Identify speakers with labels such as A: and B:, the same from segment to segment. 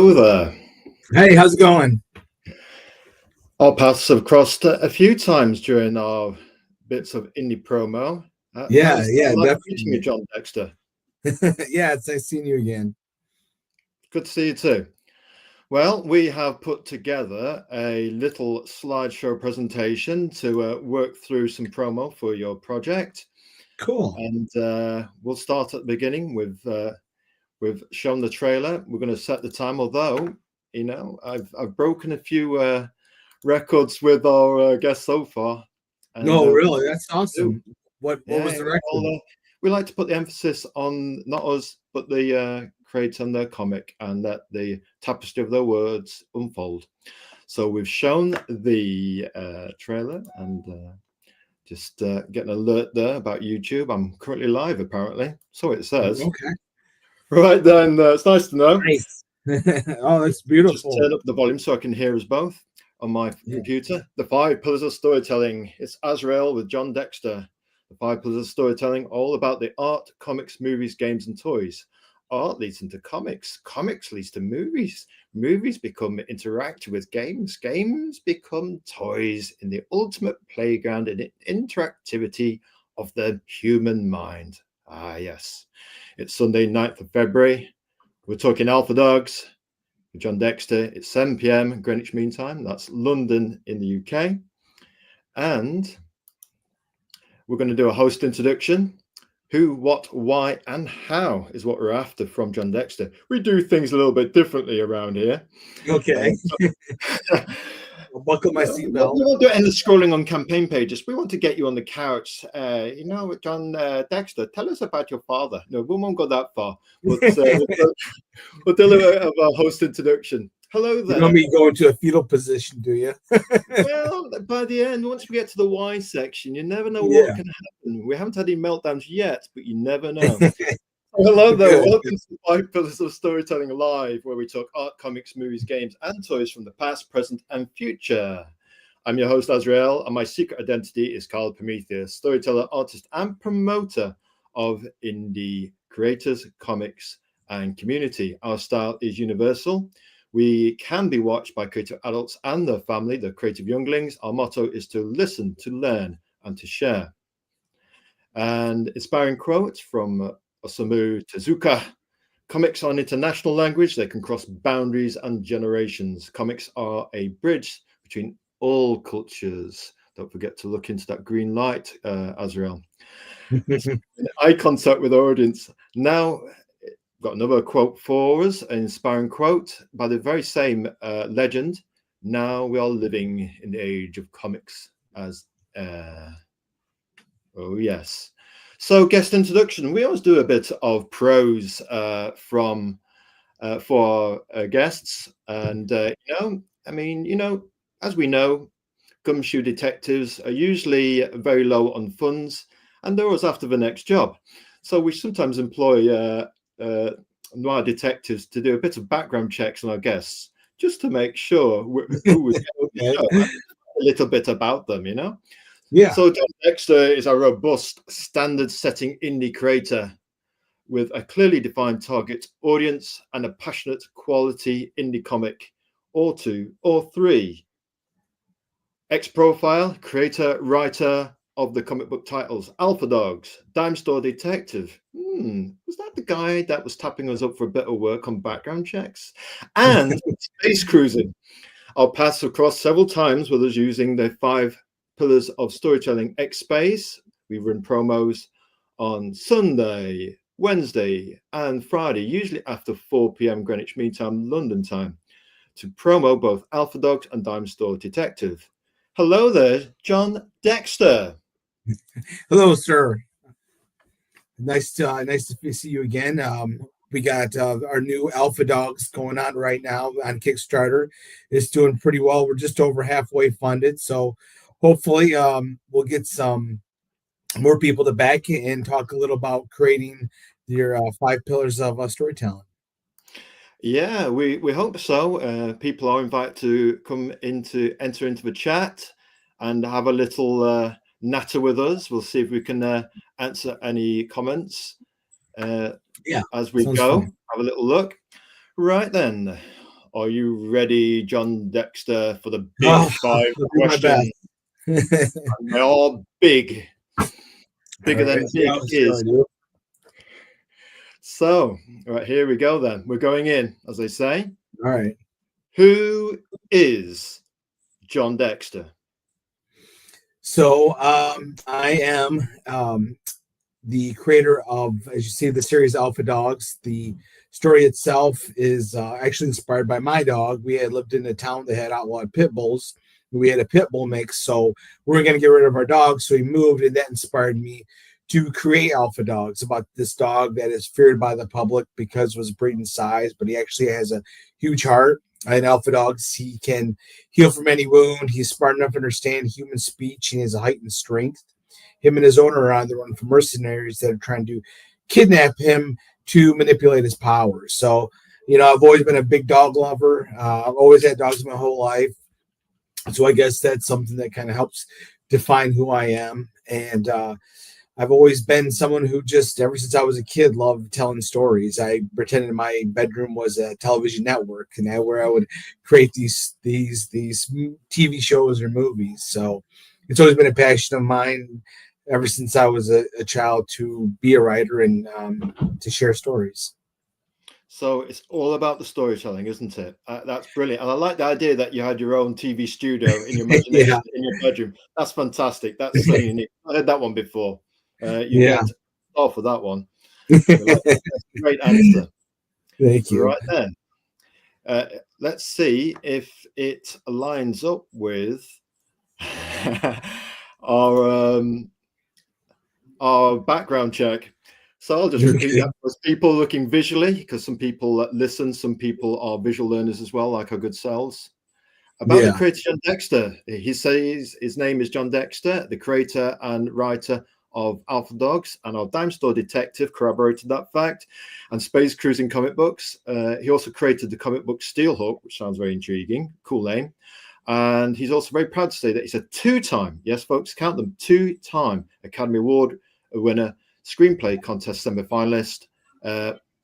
A: Hello there.
B: Hey, how's it going?
A: Our paths have crossed a few times during our bits of indie promo.
B: Yeah,
A: How's
B: yeah,
A: life treating you,
B: definitely.
A: Jon Dexter?
B: Yeah, it's nice seeing you again.
A: Good to see you too. Well, we have put together a little slideshow presentation to work through some promo for your project.
B: Cool.
A: And we'll start at the beginning with we've shown the trailer. We're going to set the time, although, I've broken a few records with our guests so far. And
B: No, really, that's awesome. What was
A: yeah,
B: the record?
A: we like to put the emphasis on not us, but the creator and their comic, and let the tapestry of their words unfold. So we've shown the trailer, and just get an alert there about YouTube. I'm currently live, apparently, so it says.
B: Okay,
A: Right then, it's nice to know.
B: nice. Oh, that's
A: Just
B: beautiful.
A: turn up the volume so I can hear us both on my
B: Yeah.
A: computer. The 5 Pillars of Storytelling. It's Azrael with Jon Dexter. The 5 Pillars of Storytelling, all about the art, comics, movies, games, and toys. Art leads into comics. Comics leads to movies. Movies become interactive with games. Games become toys in the ultimate playground and interactivity of the human mind. Ah, yes. It's Sunday, 9th of February. We're talking Alpha Dogs. Jon Dexter. It's 7 p.m. Greenwich Mean Time. That's London in the UK. And we're going to do a host introduction. Who, what, why, and how is what we're after from Jon Dexter. We do things a little bit differently around here.
B: Okay. I'll buckle my seatbelt.
A: We won't do any scrolling on campaign pages. We want to get you on the couch. Jon Dexter, tell us about your father. No, we won't go that far. But we'll do a host introduction. Hello there.
B: You want me to go into a fetal position, do you?
A: Well, by the end, once we get to the why section, you never know
B: Yeah.
A: what can happen. We haven't had any meltdowns yet, but you never know. Hello there. Welcome to 5 Pillars of Storytelling Live, where we talk art, comics, movies, games, and toys from the past, present, and future. I'm your host, Azrael, and my secret identity is Carl Prometheus, storyteller, artist, and promoter of indie creators, comics, and community. Our style is universal. We can be watched by creative adults and their family, the creative younglings. Our motto is to listen, to learn, and to share. And inspiring quotes from Osamu Tezuka. Comics are an international language. They can cross boundaries and generations. Comics are a bridge between all cultures. Don't forget to look into that green light, Azrael. Eye contact with our audience. Now, got another quote for us, an inspiring quote by the very same legend. Now we are living in the age of comics as oh yes. So guest introduction. We always do a bit of prose for our guests, and as we know, gumshoe detectives are usually very low on funds, and they're always after the next job. So we sometimes employ noir detectives to do a bit of background checks on our guests, just to make sure who we get a little bit about them,
B: Yeah.
A: So Jon Dexter is a robust, standard-setting indie creator with a clearly defined target audience and a passionate, quality indie comic, or 2 or 3. X-profile, creator, writer of the comic book titles Alpha Dogs, Dime Store Detective. Was that the guy that was tapping us up for a bit of work on background checks? And Space Cruising. Our paths have crossed several times with us using the 5 Pillars of Storytelling X Space. We run promos on Sunday, Wednesday, and Friday, usually after 4 p.m. Greenwich Mean Time, London time, to promo both Alpha Dogs and Dime Store Detective. Hello there, Jon Dexter.
B: Hello, sir. Nice to see you again. We got our new Alpha Dogs going on right now on Kickstarter. It's doing pretty well. We're just over halfway funded, so hopefully we'll get some more people to back and talk a little about creating your 5 pillars of storytelling.
A: Yeah, we hope so. People are invited to enter into the chat and have a little natter with us. We'll see if we can answer any comments as we go.
B: Fun.
A: Have a little look. Right then, Are you ready, Jon Dexter, for the big
B: Oh,
A: five
B: I'll do my
A: questions?
B: best.
A: And they're all big, bigger
B: All right,
A: than
B: see
A: big
B: how it's
A: is.
B: going.
A: So, right, here we go then. We're going in, as they say.
B: All right.
A: Who is Jon Dexter?
B: So I am the creator of, as you see, the series Alpha Dogs. The story itself is actually inspired by my dog. We had lived in a town that had outlawed pit bulls. We had a pit bull mix, so we were going to get rid of our dog. So we moved, and that inspired me to create Alpha Dogs, about this dog that is feared by the public because of his breeding size, but he actually has a huge heart. In Alpha Dogs, he can heal from any wound. He's smart enough to understand human speech, and he has a heightened strength. Him and his owner are on the run for mercenaries that are trying to kidnap him to manipulate his powers. So, I've always been a big dog lover. I've always had dogs my whole life. So I guess that's something that kind of helps define who I am. And I've always been someone who just, ever since I was a kid, loved telling stories. I pretended my bedroom was a television network, and where I would create these TV shows or movies. So it's always been a passion of mine ever since I was a child to be a writer and to share stories.
A: So it's all about the storytelling, isn't it? That's brilliant. And I like the idea that you had your own TV studio in your imagination
B: Yeah.
A: in your bedroom. That's fantastic. That's so unique. I heard that one before. You
B: Yeah.
A: get off for that one. That's a great answer.
B: Thank you.
A: Right then. Let's see if it lines up with our background check. So I'll just repeat that for people looking visually, because some people listen, some people are visual learners as well, like our good selves. About the creator, Jon Dexter. He says his name is Jon Dexter, the creator and writer of Alpha Dogs, and our Dime Store detective corroborated that fact, and Space Cruising comic books. He also created the comic book Steelhawk, which sounds very intriguing, cool name. And he's also very proud to say that he's a two-time, yes, folks, count them, two-time Academy Award winner, screenplay contest semi-finalist,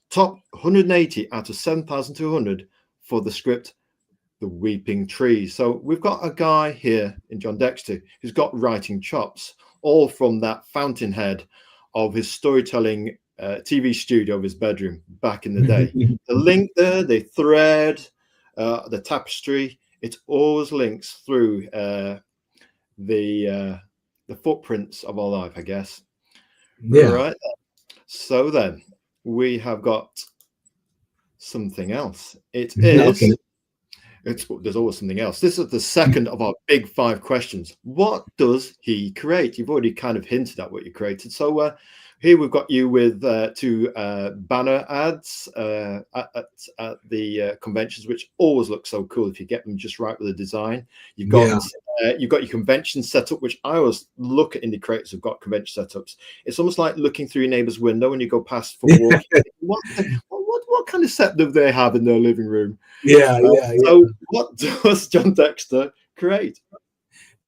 A: top 180 out of 7,200 for the script The Weeping Tree. So we've got a guy here in Jon Dexter who's got writing chops, all from that fountainhead of his storytelling TV studio of his bedroom back in the day. The link there, the thread, the tapestry, it always links through the footprints of our life, I guess. Yeah. Right. So then we have got something else. It is. Okay. There's always something else. This is the second of our big five questions. What does he create? You've already kind of hinted at what you created. So here we've got you with two banner ads at the conventions, which always look so cool if you get them just right with the design. You've got you've got your convention setup, which I always look at indie creators who've got convention setups. It's almost like looking through your neighbor's window when you go past for walking. What kind of setup do they have in their living room? So what does Jon Dexter create?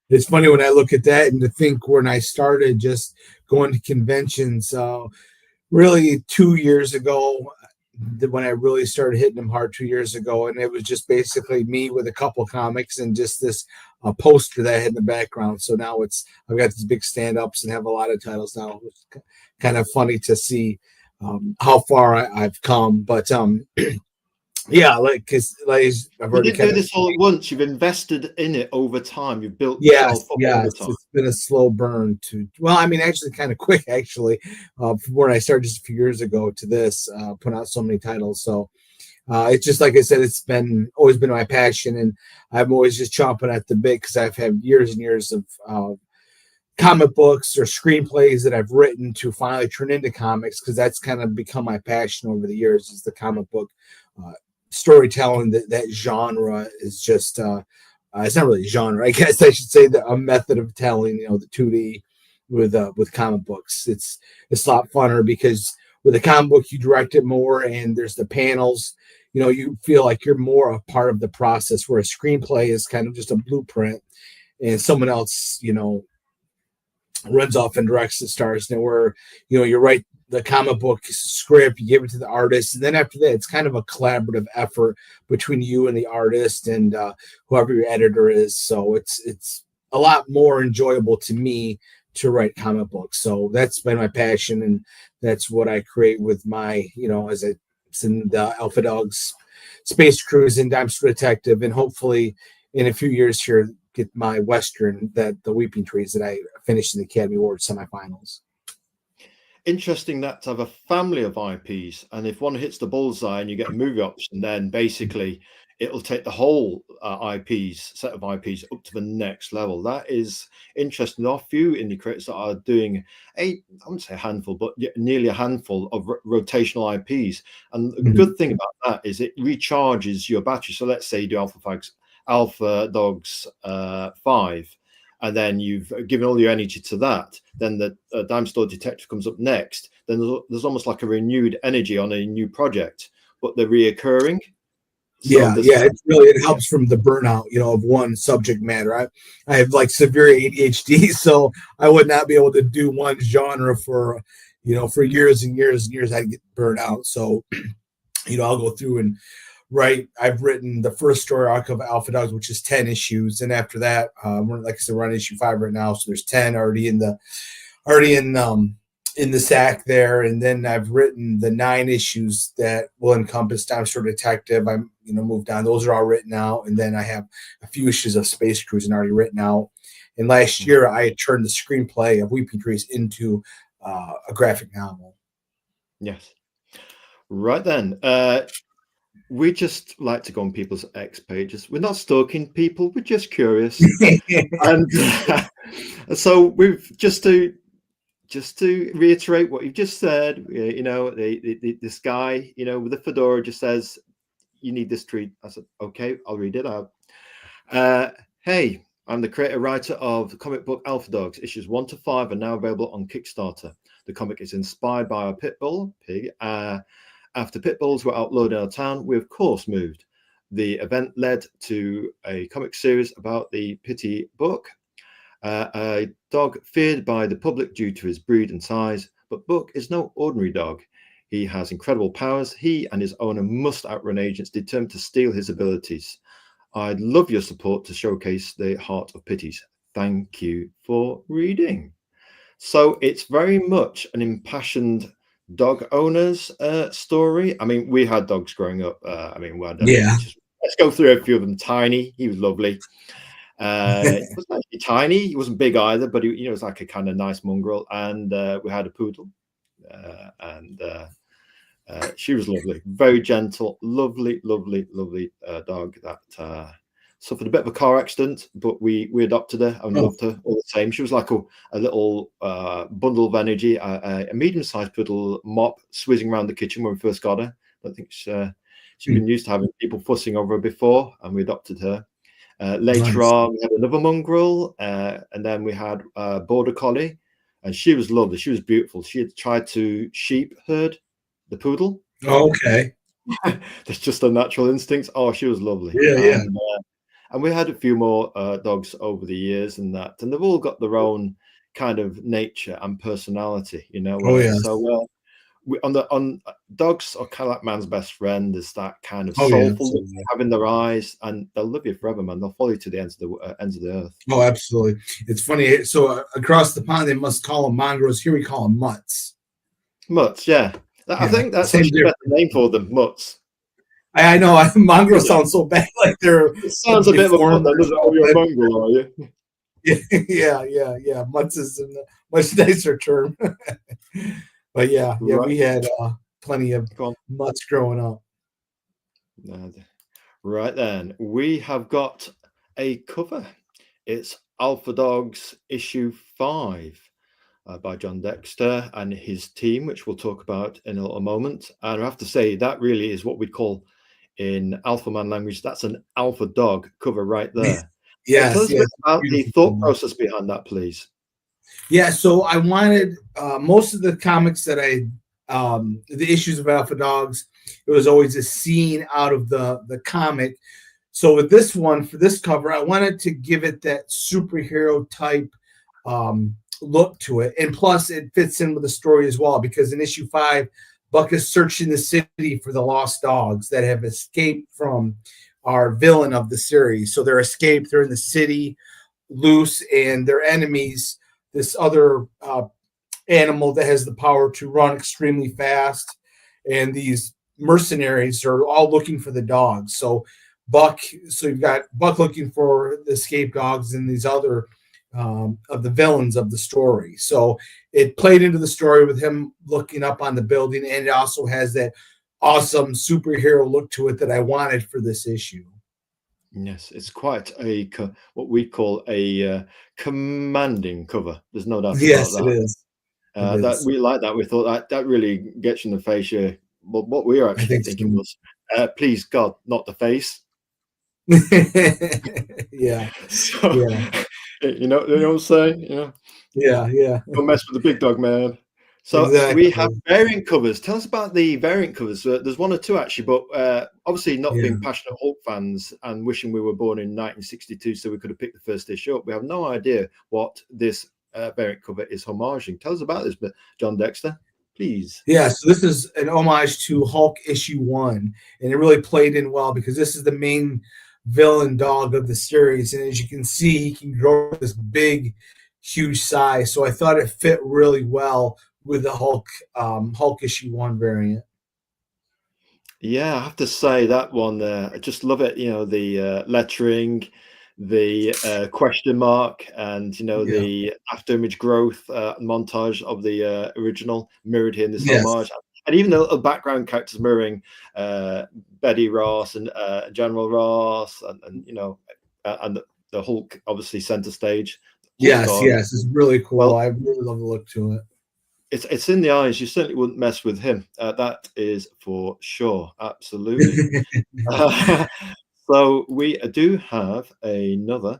B: It's funny when I look at that and to think when I started just going to conventions, really 2 years ago, when I really started hitting them hard 2 years ago, and it was just basically me with a couple comics and just this poster that I had in the background. So now I've got these big stand-ups and have a lot of titles now. It's kind of funny to see how far I've come, but yeah, because I've already
A: you didn't do this all at once. You've invested in it over time. You've built yourself up over time.
B: It's been a slow burn actually kind of quick, from where I started just a few years ago to this, put out so many titles. So it's just like I said, it's always been my passion, and I'm always just chomping at the bit because I've had years and years of comic books or screenplays that I've written to finally turn into comics, because that's kind of become my passion over the years, is the comic book storytelling. That genre is just it's not really a genre, I guess I should say, a method of telling, the 2D with comic books. It's a lot funner because with a comic book you direct it more, and there's the panels, you feel like you're more a part of the process, where a screenplay is kind of just a blueprint and someone else runs off and directs the stars, and where you write comic book script, you give it to the artist, and then after that, it's kind of a collaborative effort between you and the artist and whoever your editor is. So it's a lot more enjoyable to me to write comic books. So that's been my passion, and that's what I create with my, as I send the Alpha Dogs Space Cruise and I'm Still Detective, and hopefully in a few years here get my Western, the Weeping Trees, that I finished in the Academy Award semifinals.
A: Interesting that to have a family of IPs, and if one hits the bullseye and you get a movie option, then basically it'll take the whole set of IPs up to the next level. That is interesting. There are a few indie creators that are doing I wouldn't say a handful, but nearly a handful of rotational IPs. And the good thing about that is it recharges your battery. So let's say you do Alpha Dogs 5. And then you've given all your energy to that. Then the Dime Store Detective comes up next. Then there's almost like a renewed energy on a new project, but they're reoccurring. So
B: it helps from the burnout, of one subject matter. I have like severe ADHD, so I would not be able to do one genre for years and years and years. I'd get burnt out. So, I'll go through and I've written the first story arc of Alpha Dogs, which is 10 issues, and after that, like I said, we're on issue 5 right now, so there's 10 already in the sack there, and then I've written the 9 issues that will encompass Time Store Detective. I'm moved on; those are all written out, and then I have a few issues of Space Cruising already written out. And last year, I had turned the screenplay of Weeping Trees into a graphic novel.
A: Yes, right then. We just like to go on people's X pages. We're not stalking people. We're just curious. And so we've just to reiterate what you've just said, this guy, with the fedora just says, you need this treat. I said, okay, I'll read it out. Hey, I'm the creator writer of the comic book Alpha Dogs. Issues 1 to 5 are now available on Kickstarter. The comic is inspired by our pit bull, Pig. After pit bulls were outlawed in our town, we of course moved. The event led to a comic series about the Pity Book, a dog feared by the public due to his breed and size, but Book is no ordinary dog. He has incredible powers. He and his owner must outrun agents determined to steal his abilities. I'd love your support to showcase the heart of Pities. Thank you for reading. So it's very much an impassioned dog owner's story. I mean, we had dogs growing up. Let's go through a few of them. Tiny, he was lovely. He wasn't actually tiny. He wasn't big either, but he was like a kind of nice mongrel. And we had a poodle, and she was lovely, very gentle, lovely dog that suffered a bit of a car accident, but we adopted her and loved her all the same. She was like a little bundle of energy, a medium-sized poodle mop swizzing around the kitchen when we first got her. I think she'd been used to having people fussing over her before, and we adopted her. Later on, we had another mongrel, and then we had a border collie, and she was lovely. She was beautiful. She had tried to sheep herd the poodle.
B: Oh, okay.
A: That's just a natural instinct. Oh, she was lovely. And we had a few more dogs over the years, and they've all got their own kind of nature and personality, So on dogs are kind of like man's best friend. There's that kind of soulful look they have in their eyes, and they'll love you forever, man. They'll follow you to the ends of the earth.
B: Oh, absolutely. It's funny. So across the pond, they must call them mongrels. Here we call them mutts.
A: Mutts, yeah. I think that's actually a better name for them, mutts.
B: I know mongrel sounds so bad, like they're.
A: It sounds a bit of a pun. You're a mongrel, are you?
B: Yeah. Mutts is a much nicer term. But we had plenty of mutts growing up.
A: Right then, we have got a cover. It's Alpha Dogs issue 5 by Jon Dexter and his team, which we'll talk about in a little moment. And I have to say, that really is what we call in Alpha Man language. That's an alpha dog cover right there.
B: Yes.
A: Tell us a bit about the thought process behind that, please.
B: Yeah, so I wanted most of the comics that the issues of Alpha Dogs, it was always a scene out of the comic. So with this one, for this cover, I wanted to give it that superhero type look to it. And plus, it fits in with the story as well, because in issue 5, Buck is searching the city for the lost dogs that have escaped from our villain of the series. So they're escaped, they're in the city loose, and their enemies, this other animal that has the power to run extremely fast, and these mercenaries are all looking for the dogs. So you've got Buck looking for the escaped dogs and these other of the villains of the story. So it played into the story with him looking up on the building, and it also has that awesome superhero look to it that I wanted for this issue.
A: Yes, it's quite what we call a commanding cover. There's no doubt
B: Yes,
A: about
B: it
A: that.
B: is.
A: That we like that. We thought that really gets you in the face. Yeah. Well, what we were actually thinking was, please God, not the face.
B: Yeah.
A: So,
B: Yeah.
A: you know what I'm saying? You know,
B: Yeah.
A: don't mess with the big dog, man. So
B: Exactly.
A: we have variant covers. Tell us about the variant covers. There's one or two actually, but obviously not being passionate Hulk fans and wishing we were born in 1962 so we could have picked the first issue up. We have no idea what this variant cover is homaging. Tell us about this, Jon Dexter, please.
B: Yeah, so this is an homage to Hulk issue 1, and it really played in well because this is the main villain dog of the series, and as you can see, he can grow this big, huge size. So I thought it fit really well with the Hulk issue 1 variant.
A: Yeah, I have to say that one there. I just love it. You know, the lettering, the question mark, and the after image growth montage of the original mirrored here in this homage, and even the little background characters mirroring Betty Ross and General Ross, and and the Hulk obviously center stage.
B: Yes, it's really cool. Well, I really love the look to it.
A: It's in the eyes. You certainly wouldn't mess with him. That is for sure. Absolutely. So we do have another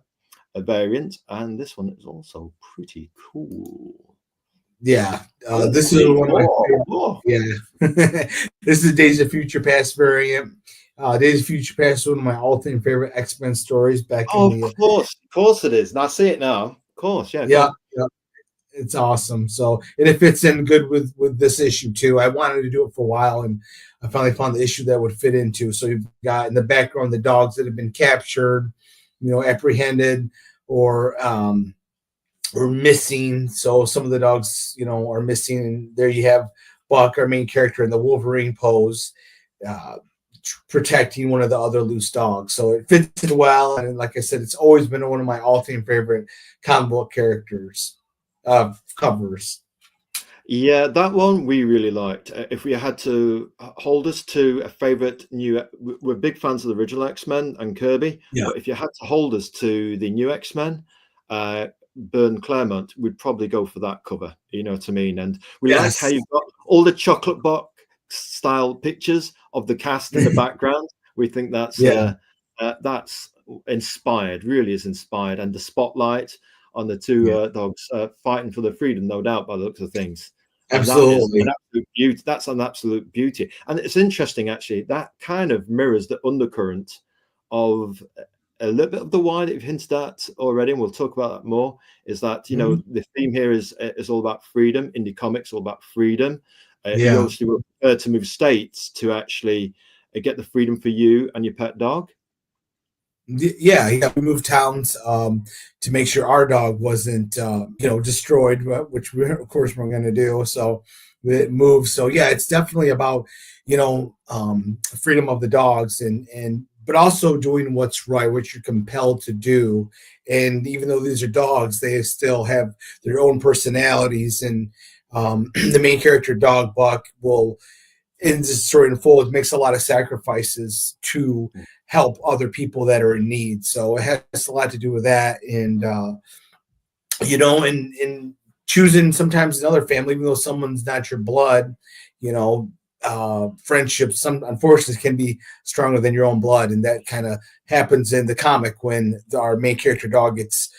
A: variant, and this one is also pretty cool.
B: Yeah, this is one of my favorite. Yeah, this is Days of Future Past variant. Days of Future Past is one of my all-time favorite X-Men stories back in the.
A: Of course it is. And I see it now. Of course, yeah.
B: Yeah. It's awesome. So, and it fits in good with this issue too. I wanted to do it for a while, and I finally found the issue that would fit into. So you've got in the background the dogs that have been captured, apprehended, or missing. So some of the dogs, are missing. And there you have Buck, our main character, in the Wolverine pose, protecting one of the other loose dogs. So it fits in well. And like I said, it's always been one of my all-time favorite comic book characters. Covers.
A: Yeah, that one we really liked. If we had to hold us to a favorite we're big fans of the original X-Men and Kirby.
B: Yeah.
A: But if you had to hold us to the new X-Men, Byrne Claremont, we'd probably go for that cover. You know what I mean? And we like how you've got all the chocolate box style pictures of the cast in the background. We think that's inspired. Really is inspired, and the spotlight on the two dogs fighting for their freedom, no doubt, by the looks of things.
B: Absolutely.
A: That's an absolute beauty. And it's interesting, actually, that kind of mirrors the undercurrent of a little bit of the why that you've hinted at already, and we'll talk about that more, is that, the theme here is all about freedom. Indie comics all about freedom. You obviously were prepared to move states to actually get the freedom for you and your pet dog.
B: Yeah, we moved towns to make sure our dog wasn't destroyed, which of course we're going to do. So it moved. So yeah, it's definitely about freedom of the dogs and but also doing what's right, what you're compelled to do. And even though these are dogs, they still have their own personalities. And the main character, Dog Buck, will, in this story in full, it makes a lot of sacrifices to help other people that are in need. So it has a lot to do with that. And, and choosing sometimes another family, even though someone's not your blood, friendships, unfortunately, can be stronger than your own blood. And that kind of happens in the comic when our main character dog gets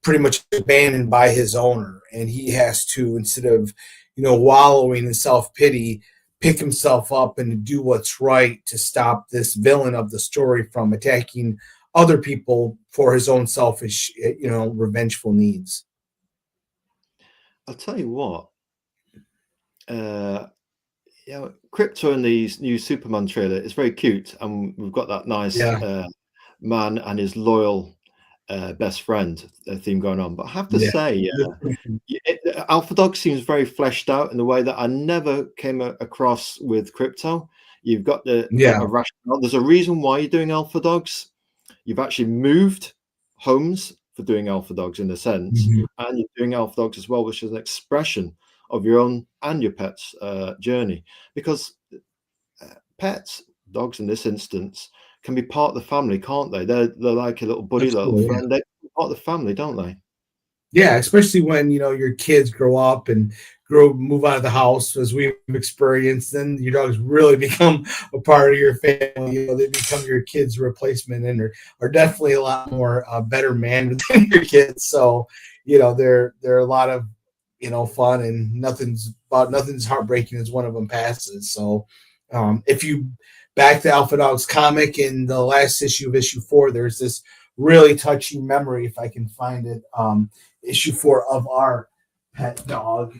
B: pretty much abandoned by his owner. And he has to, instead of, wallowing in self-pity, pick himself up and do what's right to stop this villain of the story from attacking other people for his own selfish, revengeful needs.
A: I'll tell you what. Yeah, Crypto in the new Superman trailer is very cute, and we've got that nice
B: Yeah,
A: man and his loyal best friend theme going on. But I have to
B: yeah,
A: say, Alpha Dog seems very fleshed out in the way that I never came across with Crypto. You've got
B: yeah.
A: a rationale. There's a reason why you're doing Alpha Dogs. You've actually moved homes for doing Alpha Dogs in a sense,
B: Mhm.
A: and you're doing Alpha Dogs as well, which is an expression of your own and your pet's journey. Because pets, dogs in this instance, can be part of the family, can't they? They're like a little buddy, little
B: Absolutely.
A: friend. They're part of the family, don't they?
B: Yeah, especially when your kids grow up and move out of the house, as we've experienced, then your dogs really become a part of your family. They become your kids' replacement, and are definitely a lot more better mannered than your kids. So, they're a lot of fun, and nothing's heartbreaking as one of them passes. So, if you back the Alpha Dogs comic in the last issue of issue 4, there's this really touching memory, if I can find it. Issue 4 of our pet dog,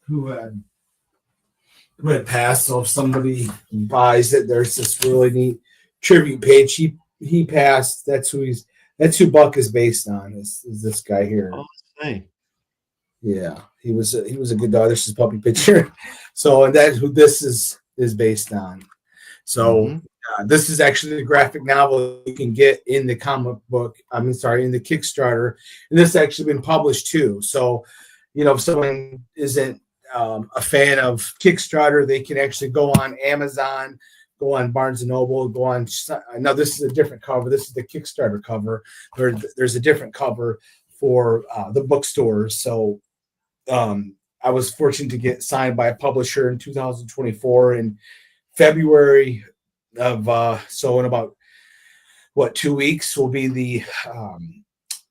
B: who had passed. So if somebody buys it, there's this really neat tribute page. He passed. That's who Buck is based on. Is this guy here?
A: Oh, hey.
B: Yeah, he was a good dog. This is puppy picture. So, and that's who this is based on. So this is actually the graphic novel you can get in the comic book. I mean, sorry, in the Kickstarter, and this has actually been published too. So, if someone isn't a fan of Kickstarter, they can actually go on Amazon, go on Barnes and Noble, go on. Now, this is a different cover. This is the Kickstarter cover. There's a different cover for the bookstores. So, I was fortunate to get signed by a publisher in 2024 in February of so in about 2 weeks will be the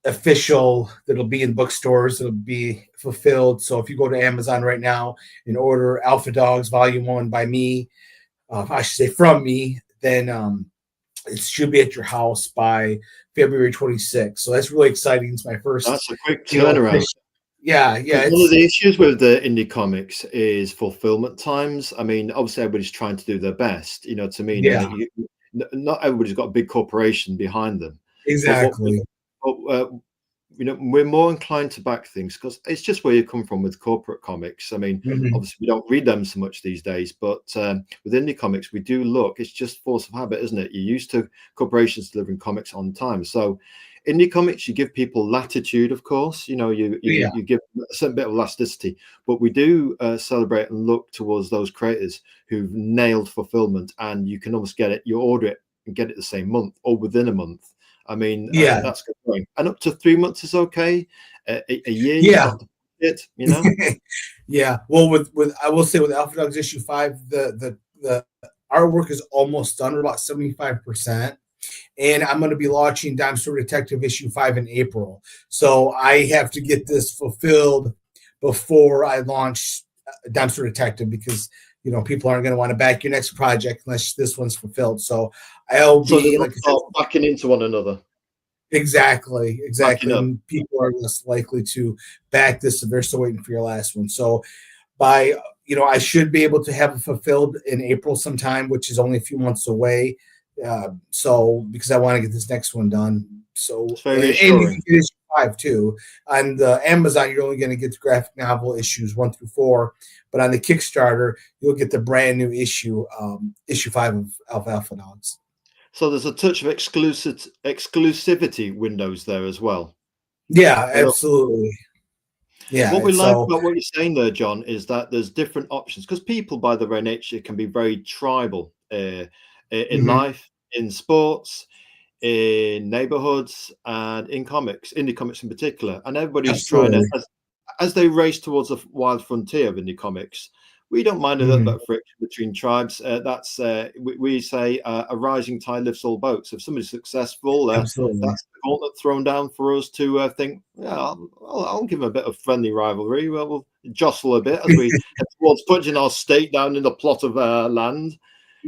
B: official that'll be in bookstores. It'll be fulfilled. So if you go to Amazon right now and order Alpha Dogs Volume 1 by me, I should say from me, then it should be at your house by February 26th. So that's really exciting. It's my first.
A: That's a quick turnaround.
B: Yeah.
A: One of the issues with the indie comics is fulfillment times. I mean, obviously everybody's trying to do their best, you know what I mean?
B: Yeah.
A: Not everybody's got a big corporation behind them.
B: Exactly.
A: We're more inclined to back things because it's just where you come from with corporate comics. I mean, obviously we don't read them so much these days, but with indie comics, we do look. It's just force of habit, isn't it? You're used to corporations delivering comics on time. So indie comics, you give people latitude, of course. You give a certain bit of elasticity, but we do celebrate and look towards those creators who've nailed fulfillment, and you can almost get it. You order it and get it the same month or within a month. I mean, that's good going. And up to 3 months is okay. A year, you start to it,
B: Yeah. Well, with I will say with Alpha Dogs issue 5, the artwork is almost done. We're about 75%. And I'm going to be launching Dime Store Detective issue 5 in April. So I have to get this fulfilled before I launch Dime Store Detective, because people aren't going to want to back your next project unless this one's fulfilled. So I'll be
A: backing into one another.
B: Exactly. And people are less likely to back this if they're still waiting for your last one. So by I should be able to have it fulfilled in April sometime, which is only a few months away. So because I want to get this next one done. So and you can get issue 5 too. On the Amazon, you're only going to get the graphic novel issues 1 through 4, but on the Kickstarter, you'll get the brand new issue 5 of Alpha Dogs.
A: So there's a touch of exclusivity windows there as well.
B: Yeah, absolutely. Yeah.
A: What we like about what you're saying there, John, is that there's different options, because people by their very nature can be very tribal in life, in sports, in neighborhoods, and in comics, indie comics in particular. And everybody's trying to, as they race towards the wild frontier of indie comics, we don't mind a little bit of friction between tribes. We say a rising tide lifts all boats. If somebody's successful, that's the gauntlet thrown down for us to think, I'll give them a bit of friendly rivalry. We'll jostle a bit as we head towards putting our stake down in the plot of land.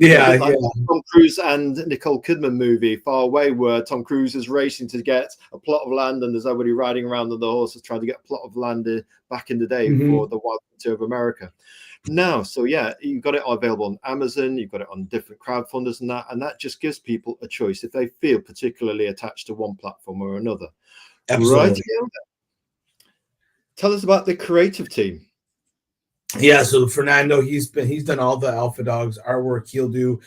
B: Yeah,
A: like Tom Cruise and Nicole Kidman movie Far Away, where Tom Cruise is racing to get a plot of land, and there's everybody riding around on the horses trying to get a plot of land back in the day for the wild frontier of America. Now, so yeah, you've got it available on Amazon, you've got it on different crowdfunders and that just gives people a choice if they feel particularly attached to one platform or another.
B: absolutely.
A: Right. Tell us about the creative team.
B: Yeah, so Fernando, he's done all the Alpha Dogs artwork. He'll do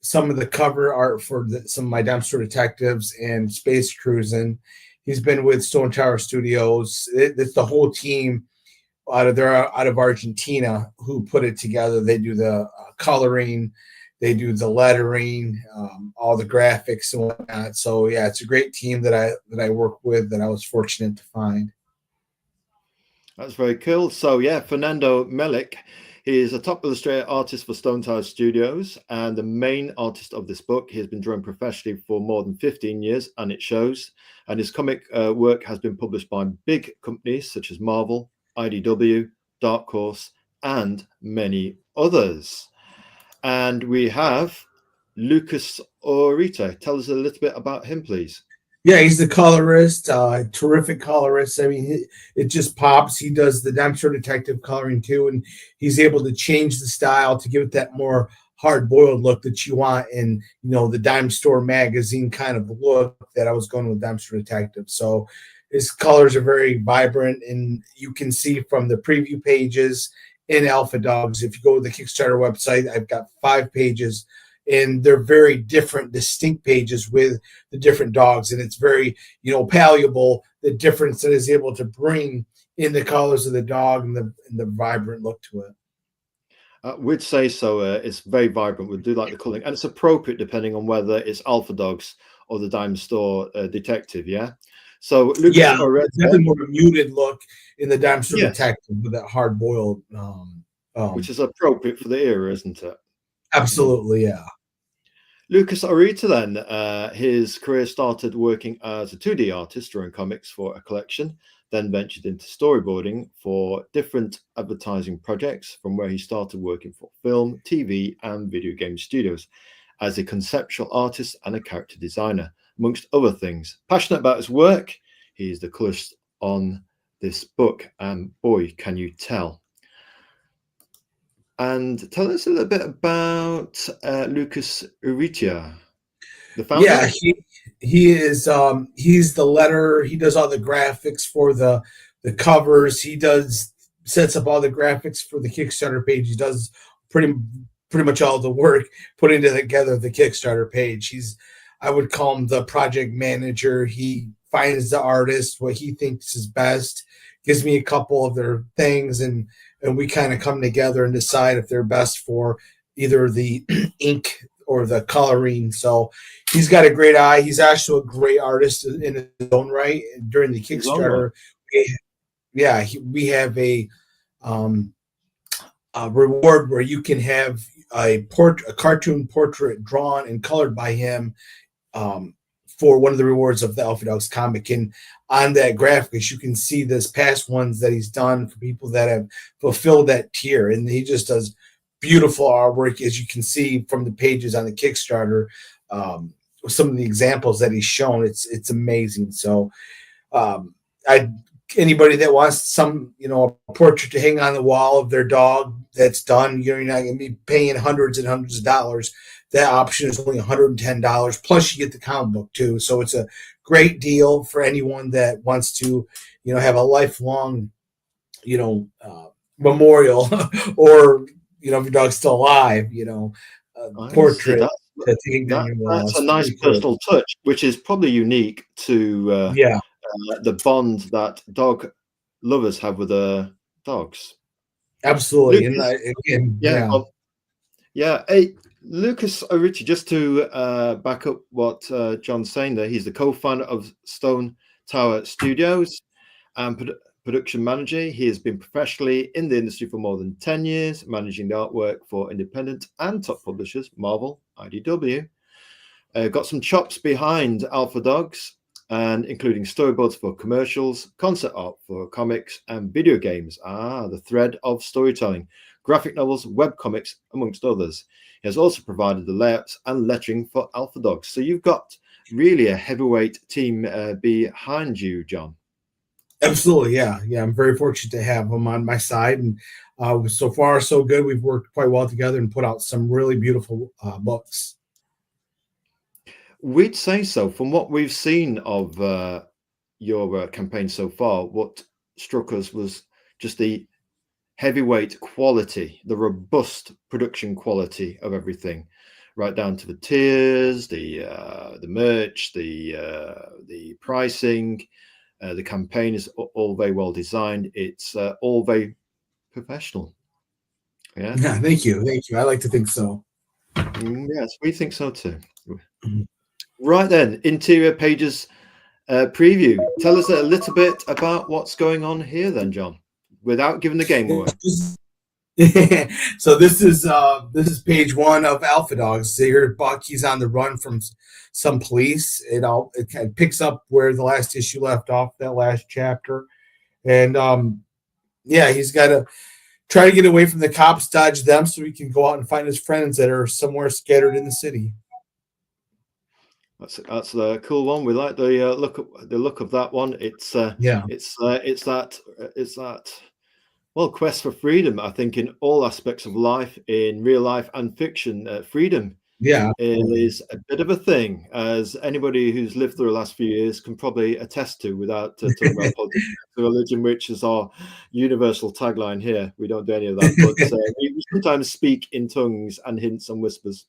B: some of the cover art for some of my Dumpster Detectives and Space Cruising. He's been with Stone Tower Studios. It's the whole team out of Argentina who put it together. They do the coloring, they do the lettering, all the graphics and whatnot. So yeah, it's a great team that I work with that I was fortunate to find.
A: That's very cool. So yeah, Fernando Melik, he is a top illustrator artist for Stone Tower Studios and the main artist of this book. He has been drawing professionally for more than 15 years, and it shows. And his comic work has been published by big companies such as Marvel, IDW, Dark Horse, and many others. And we have Lucas Orita. Tell us a little bit about him, please.
B: Yeah, he's the colorist, terrific colorist. I mean, it just pops. He does the Dumpster Detective coloring too, and he's able to change the style to give it that more hard-boiled look that you want in, the dime store magazine kind of look that I was going with Dumpster Detective. So his colors are very vibrant, and you can see from the preview pages in Alpha Dogs. If you go to the Kickstarter website, I've got 5 pages, and they're very different, distinct pages with the different dogs. And it's very, palpable, the difference that is able to bring in the colors of the dog and the vibrant look to it.
A: We'd say so. It's very vibrant. We do like the coloring, and it's appropriate depending on whether it's Alpha Dogs or the Dime Store Detective. Yeah. So Lucas,
B: definitely more a muted look in the Dime Store Detective with that hard boiled,
A: which is appropriate for the era, isn't it?
B: Absolutely, yeah.
A: Lucas Orita then, his career started working as a 2D artist drawing comics for a collection, then ventured into storyboarding for different advertising projects, from where he started working for film, TV, and video game studios as a conceptual artist and a character designer, amongst other things. Passionate about his work, he is the colorist on this book, and boy, can you tell. And tell us a little bit about Lucas Urrutia, the founder.
B: Yeah, he is. He's the letterer. He does all the graphics for the covers. He sets up all the graphics for the Kickstarter page. He does pretty much all the work putting together the Kickstarter page. I would call him the project manager. He finds the artist, what he thinks is best, gives me a couple of their things, and we kind of come together and decide if they're best for either the ink or the coloring. So he's got a great eye. He's actually a great artist in his own right. During the Kickstarter, we have a reward where you can have a cartoon portrait drawn and colored by him for one of the rewards of the Alpha Dogs comic. And on that graphic, you can see this past ones that he's done for people that have fulfilled that tier. And he just does beautiful artwork, as you can see from the pages on the Kickstarter. Some of the examples that he's shown, it's amazing. So anybody that wants some, a portrait to hang on the wall of their dog that's done, you're not going to be paying hundreds and hundreds of dollars. That option is only $110. Plus, you get the comic book too. So it's a great deal for anyone that wants to, have a lifelong, memorial, or if your dog's still alive, portrait.
A: That's a nice personal touch, which is probably unique to the bond that dog lovers have with their dogs.
B: Absolutely.
A: Lucas, Hey, Lucas Orita, just to back up what John's saying there, he's the co-founder of Stone Tower Studios and production manager. He has been professionally in the industry for more than 10 years, managing the artwork for independent and top publishers, Marvel, IDW. Got some chops behind Alpha Dogs, and including storyboards for commercials, concept art for comics and video games. The thread of storytelling. graphic novels, webcomics, amongst others. He has also provided the layouts and lettering for Alpha Dogs. So you've got really a heavyweight team behind you, Jon.
B: Absolutely, yeah. I'm very fortunate to have him on my side, and so far so good. We've worked quite well together and put out some really beautiful books.
A: We'd say so. From what we've seen of your campaign so far, what struck us was just the heavyweight quality, the robust production quality of everything, right down to the tiers, the merch, the pricing. The campaign is all very well designed. It's all very professional.
B: Yeah, thank you. I like to think so.
A: Yes, we think so too. Right then, interior pages preview. Tell us a little bit about what's going on here then, Jon, without giving the game away.
B: So this is page 1 of Alpha Dogs. Here, Buck, he's on the run from some police. It kind of picks up where the last issue left off, that last chapter, and he's got to try to get away from the cops, dodge them, so he can go out and find his friends that are somewhere scattered in the city.
A: That's a cool one. We like the look of that one. It's that quest for freedom. I think in all aspects of life, in real life and fiction, freedom is a bit of a thing, as anybody who's lived through the last few years can probably attest to, without talking about politics, religion, which is our universal tagline here. We don't do any of that, but we sometimes speak in tongues and hints and whispers.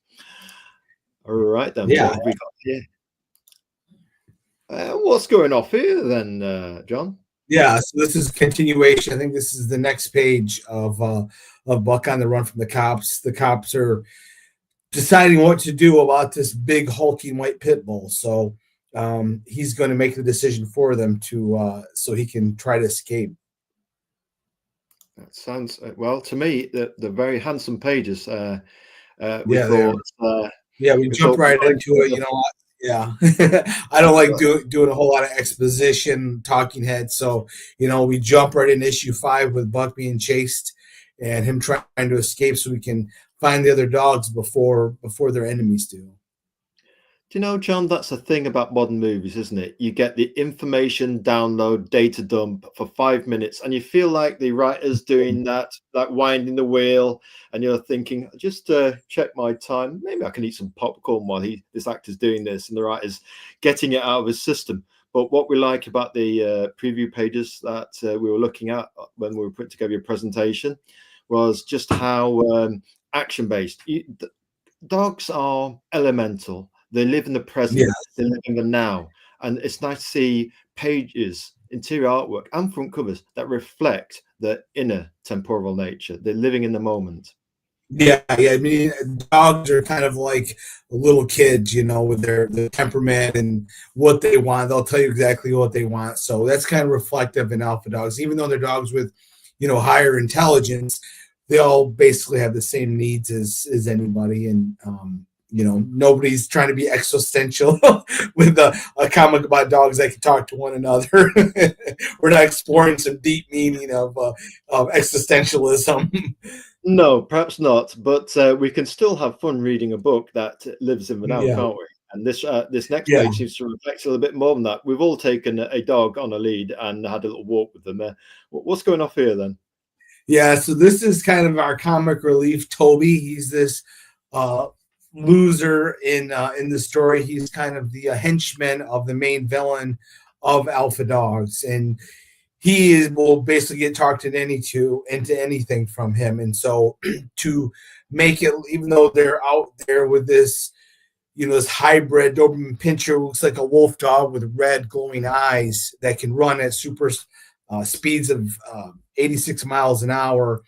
A: All right then.
B: Yeah.
A: What have we got here? What's going off here then, Jon?
B: Yeah, so this is continuation. I think this is the next page of Buck on the run from the cops. The cops are deciding what to do about this big hulking white pit bull. So he's going to make the decision for them to so he can try to escape.
A: That sounds well to me. The very handsome pages. We
B: jump right into it. You know what? Yeah, I don't like doing a whole lot of exposition, talking heads. So, we jump right in issue 5 with Buck being chased and him trying to escape so we can find the other dogs before their enemies do.
A: Do you know, Jon, that's the thing about modern movies, isn't it? You get the information download, data dump for 5 minutes, and you feel like the writer's doing that winding the wheel, and you're thinking, just check my time. Maybe I can eat some popcorn while this actor's doing this, and the writer's getting it out of his system. But what we like about the preview pages that we were looking at when we were putting together your presentation was just how action-based. Dogs are elemental. They live in the present, They live in the now. And it's nice to see pages, interior artwork, and front covers that reflect the inner temporal nature. They're living in the moment.
B: Yeah. I mean, dogs are kind of like little kids, with their temperament and what they want. They'll tell you exactly what they want. So that's kind of reflective in Alpha Dogs. Even though they're dogs with, higher intelligence, they all basically have the same needs as anybody. And, nobody's trying to be existential with a comic about dogs that can talk to one another. We're not exploring some deep meaning of existentialism.
A: No, perhaps not. But we can still have fun reading a book that lives in the now, can't we? And this next page seems to reflect a little bit more than that. We've all taken a dog on a lead and had a little walk with them. What's going off here then?
B: Yeah, so this is kind of our comic relief, Toby. He's this loser in the story. He's kind of the henchman of the main villain of Alpha Dogs, and he will basically get talked into anything from him. And so to make it, even though they're out there with this, this hybrid Doberman Pinscher, looks like a wolf dog with red glowing eyes that can run at super speeds of 86 miles an hour,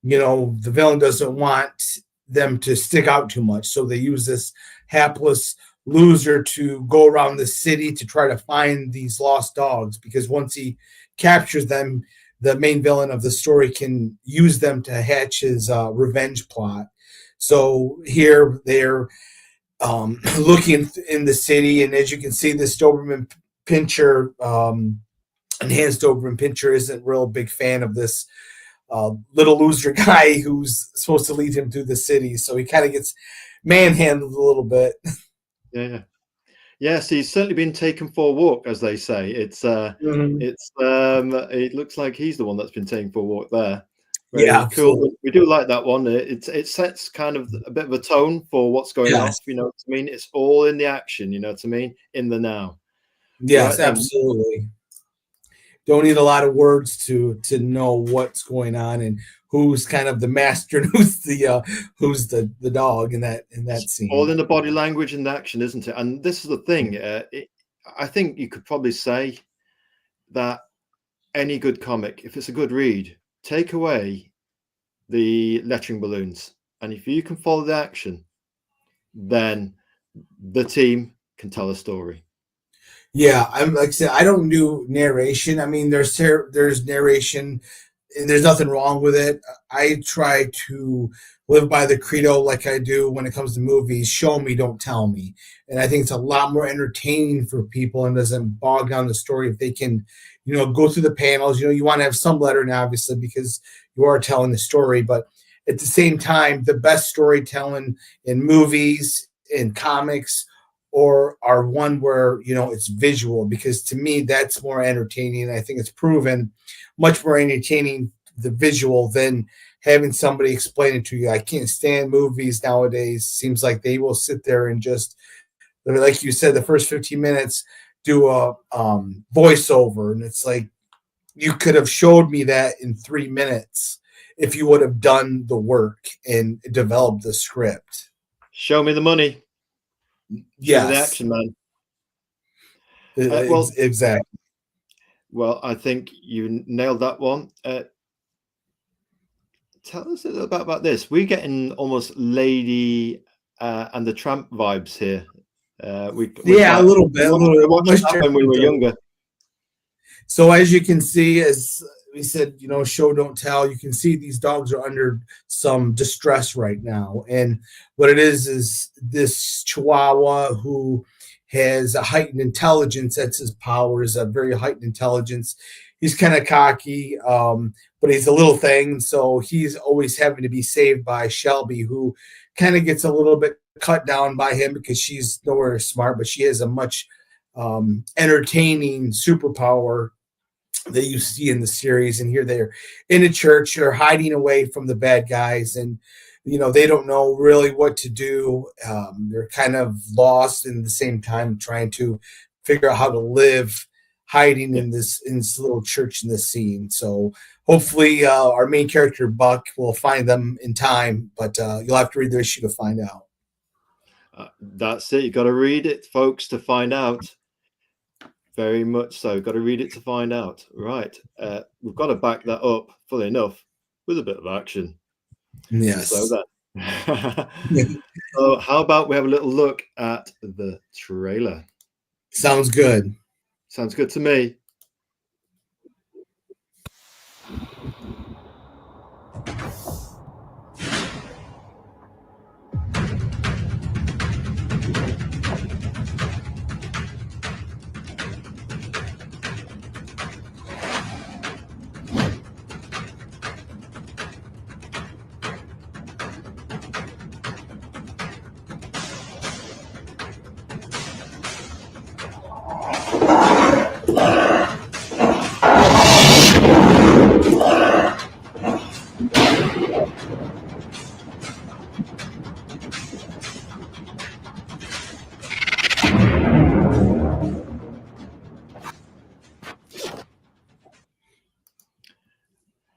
B: the villain doesn't want them to stick out too much. So they use this hapless loser to go around the city to try to find these lost dogs, because once he captures them, the main villain of the story can use them to hatch his revenge plot. So here they're looking in the city, and as you can see, this Doberman Pinscher, enhanced Doberman Pinscher, isn't a real big fan of this little loser guy who's supposed to lead him through the city. So he kind of gets manhandled a little bit.
A: Yeah. Yes, he's certainly been taken for a walk, as they say.
B: Mhm.
A: It looks like he's the one that's been taken for a walk there.
B: Yeah,
A: Very cool.
B: absolutely.
A: We do like that one. It sets kind of a bit of a tone for what's going
B: Yes,
A: off. You know what I mean? It's all in the action. You know what I mean? In the now.
B: yes,
A: Right then.
B: absolutely. Don't need a lot of words to know what's going on and who's kind of the master and who's the dog in that
A: All
B: scene.
A: in the body language and action, isn't it? And this is the thing. I think you could probably say that any good comic, if it's a good read, take away the lettering balloons, and if you can follow the action, then the team can tell a story.
B: Yeah, I'm like I said, I don't do narration. I mean, there's narration, and there's nothing wrong with it. I try to live by the credo like I do when it comes to movies: show me, don't tell me. And I think it's a lot more entertaining for people and doesn't bog down the story if they can, go through the panels. You want to have some lettering, obviously, because you are telling the story, but at the same time, the best storytelling in movies, in comics, or are one where it's visual, because to me that's more entertaining. I think it's proven much more entertaining, the visual, than having somebody explain it to you. I can't stand movies nowadays. Seems like they will sit there and just, like you said, the first 15 minutes do a voiceover, and it's like, you could have showed me that in 3 minutes if you would have done the work and developed the script.
A: Show me the money. Show me the
B: Yes,
A: action, man. Well,
B: exactly.
A: I think you nailed that one. Tell us a little about this. We're getting almost Lady and the Tramp vibes here. We
B: Yeah, a
A: quite
B: little bit, a
A: we
B: little
A: watched
B: much
A: that when we
B: different
A: were
B: though.
A: younger.
B: So as you can see, as we said, show don't tell. You can see these dogs are under some distress right now, and what it is this Chihuahua who has a heightened intelligence. That's his power, is a very heightened intelligence. He's kind of cocky, but he's a little thing, so he's always having to be saved by Shelby, who kind of gets a little bit cut down by him because she's nowhere smart, but she has a much entertaining superpower that you see in the series. And here they're in a church, they're hiding away from the bad guys, and they don't know really what to do. They're kind of lost, and at the same time trying to figure out how to live, hiding
A: Yeah.
B: in this little church in this scene. So hopefully our main character Buck will find them in time, but you'll have to read the issue to find out.
A: That's it. You got to read it, folks, to find out. Very much so. Got to read it to find out. Right. We've got to back that up, fully enough, with a bit of action.
B: Yes.
A: So that. So how about we have a little look at the trailer?
B: Sounds good.
A: Sounds good to me.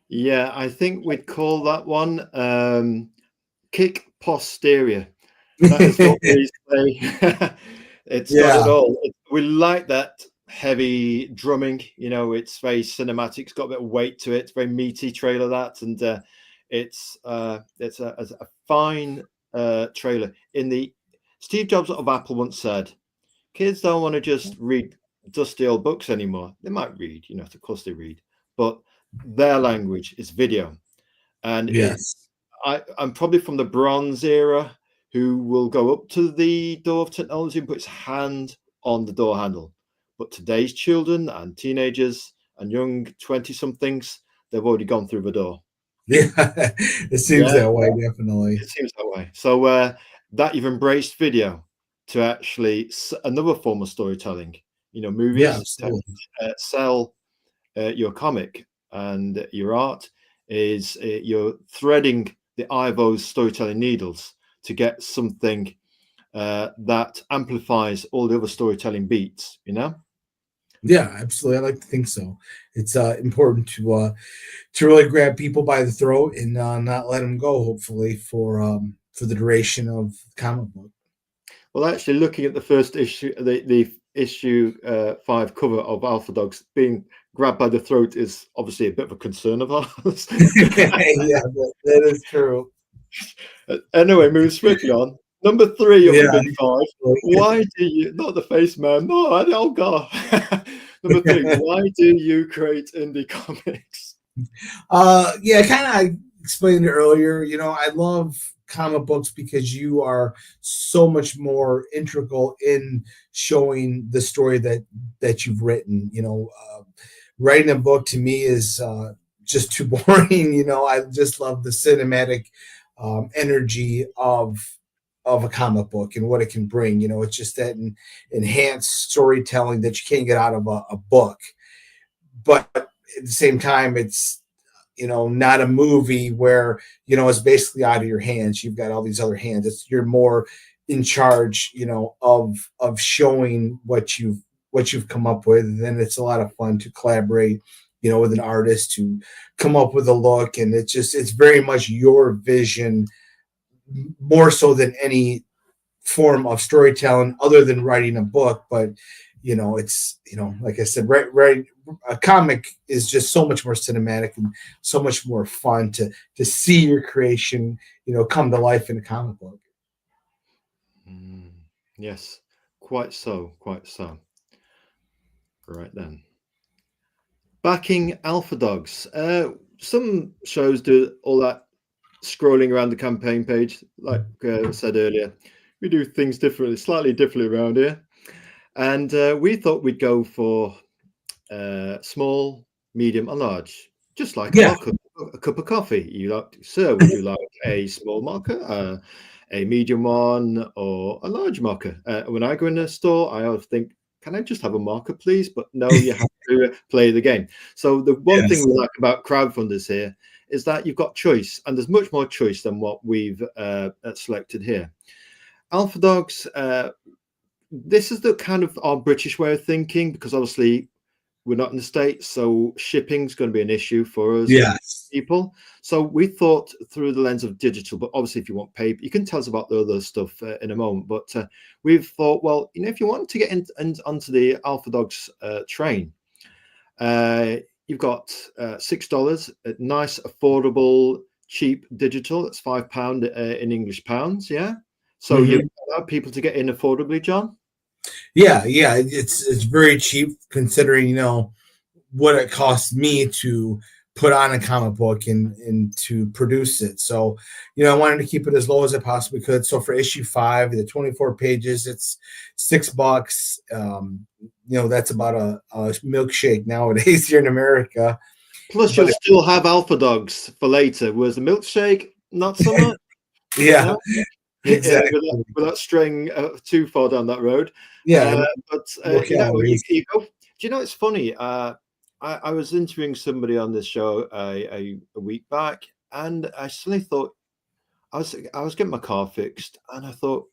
A: Yeah, I think we'd call that one kick posterior. That is what we say. It's got it all. We like that heavy drumming. It's very cinematic. It's got a bit of weight to it. It's very meaty trailer, that, and it's a fine trailer. Steve Jobs of Apple once said, "Kids don't want to just read dusty old books anymore. They might read, of course they read, but their language is video." And
B: Yes.
A: I'm probably from the Bronze era, who will go up to the door of technology and put his hand on the door handle. But today's children and teenagers and young 20-somethings, they've already gone through the door.
B: Yeah, it seems
A: Yeah,
B: that way, definitely.
A: it seems that way. So that you've embraced video to actually another form of storytelling. You know,
B: Yeah,
A: movies to
B: absolutely.
A: sell your comic and your art is you're threading the eye of those storytelling needles to get something that amplifies all the other storytelling beats, you know?
B: Yeah, absolutely. I like to think so. It's important to really grab people by the throat and not let them go. Hopefully, for the duration of the comic book.
A: Well, actually, looking at the first issue, the issue 5 cover of Alpha Dogs being grabbed by the throat is obviously a bit of a concern of ours.
B: Yeah, that is true.
A: Anyway, moving swiftly on. Number 3 of the
B: Yeah.
A: big 5. Why do you, not the face man, no, oh God. Number 3, why do you create indie comics?
B: Yeah, kind of explained it earlier. You know, I love comic books because you are so much more integral in showing the story that you've written. You know, writing a book to me is just too boring. You know, I just love the cinematic energy of a comic book and what it can bring. You know, it's just that enhanced storytelling that you can't get out of a book. But at the same time, it's not a movie where it's basically out of your hands. You've got all these other hands. You're more in charge, of showing what you've come up with. And then it's a lot of fun to collaborate, with an artist to come up with a look. And it's very much your vision, more so than any form of storytelling other than writing a book. But it's like I said, right, a comic is just so much more cinematic and so much more fun to see your creation come to life in a comic book.
A: Mm, yes, quite so, quite so. Right then. Backing Alpha Dogs. Some shows do all that scrolling around the campaign page, like I said earlier. We do things differently, slightly differently around here. And we thought we'd go for small, medium, and large, just like
B: Yeah.
A: a cup of coffee. You like, sir, would you like a small marker, a medium one, or a large marker? When I go in a store, I always think, can I just have a marker, please? But no, you have to play the game. So the one thing
B: Yes.
A: we like about crowdfunders here is that you've got choice, and there's much more choice than what we've selected here. Alpha Dogs, this is the kind of our British way of thinking, because obviously we're not in the States, so shipping's going to be an issue for us
B: Yes.
A: people. So we thought through the lens of digital, but obviously if you want paper, you can tell us about the other stuff in a moment. But we've thought, well, if you want to get onto the Alpha Dogs train, you've got $6, nice, affordable, cheap digital. That's £5 in English pounds. Yeah. So
B: Mhm.
A: you allow people to get in affordably, John?
B: Yeah, it's very cheap considering what it costs me to put on a comic book and to produce it. So, I wanted to keep it as low as I possibly could. So for issue 5, the 24 pages, it's $6. That's about a milkshake nowadays here in America.
A: Plus,
B: But
A: you'll still have Alpha Dogs for later, whereas the milkshake, not so much.
B: yeah, exactly.
A: Without straying too far down that road.
B: Yeah,
A: But
B: no
A: you,
B: calories.
A: you go. Do you know it's funny? I was interviewing somebody on this show a week back, and I suddenly thought I was getting my car fixed, and I thought,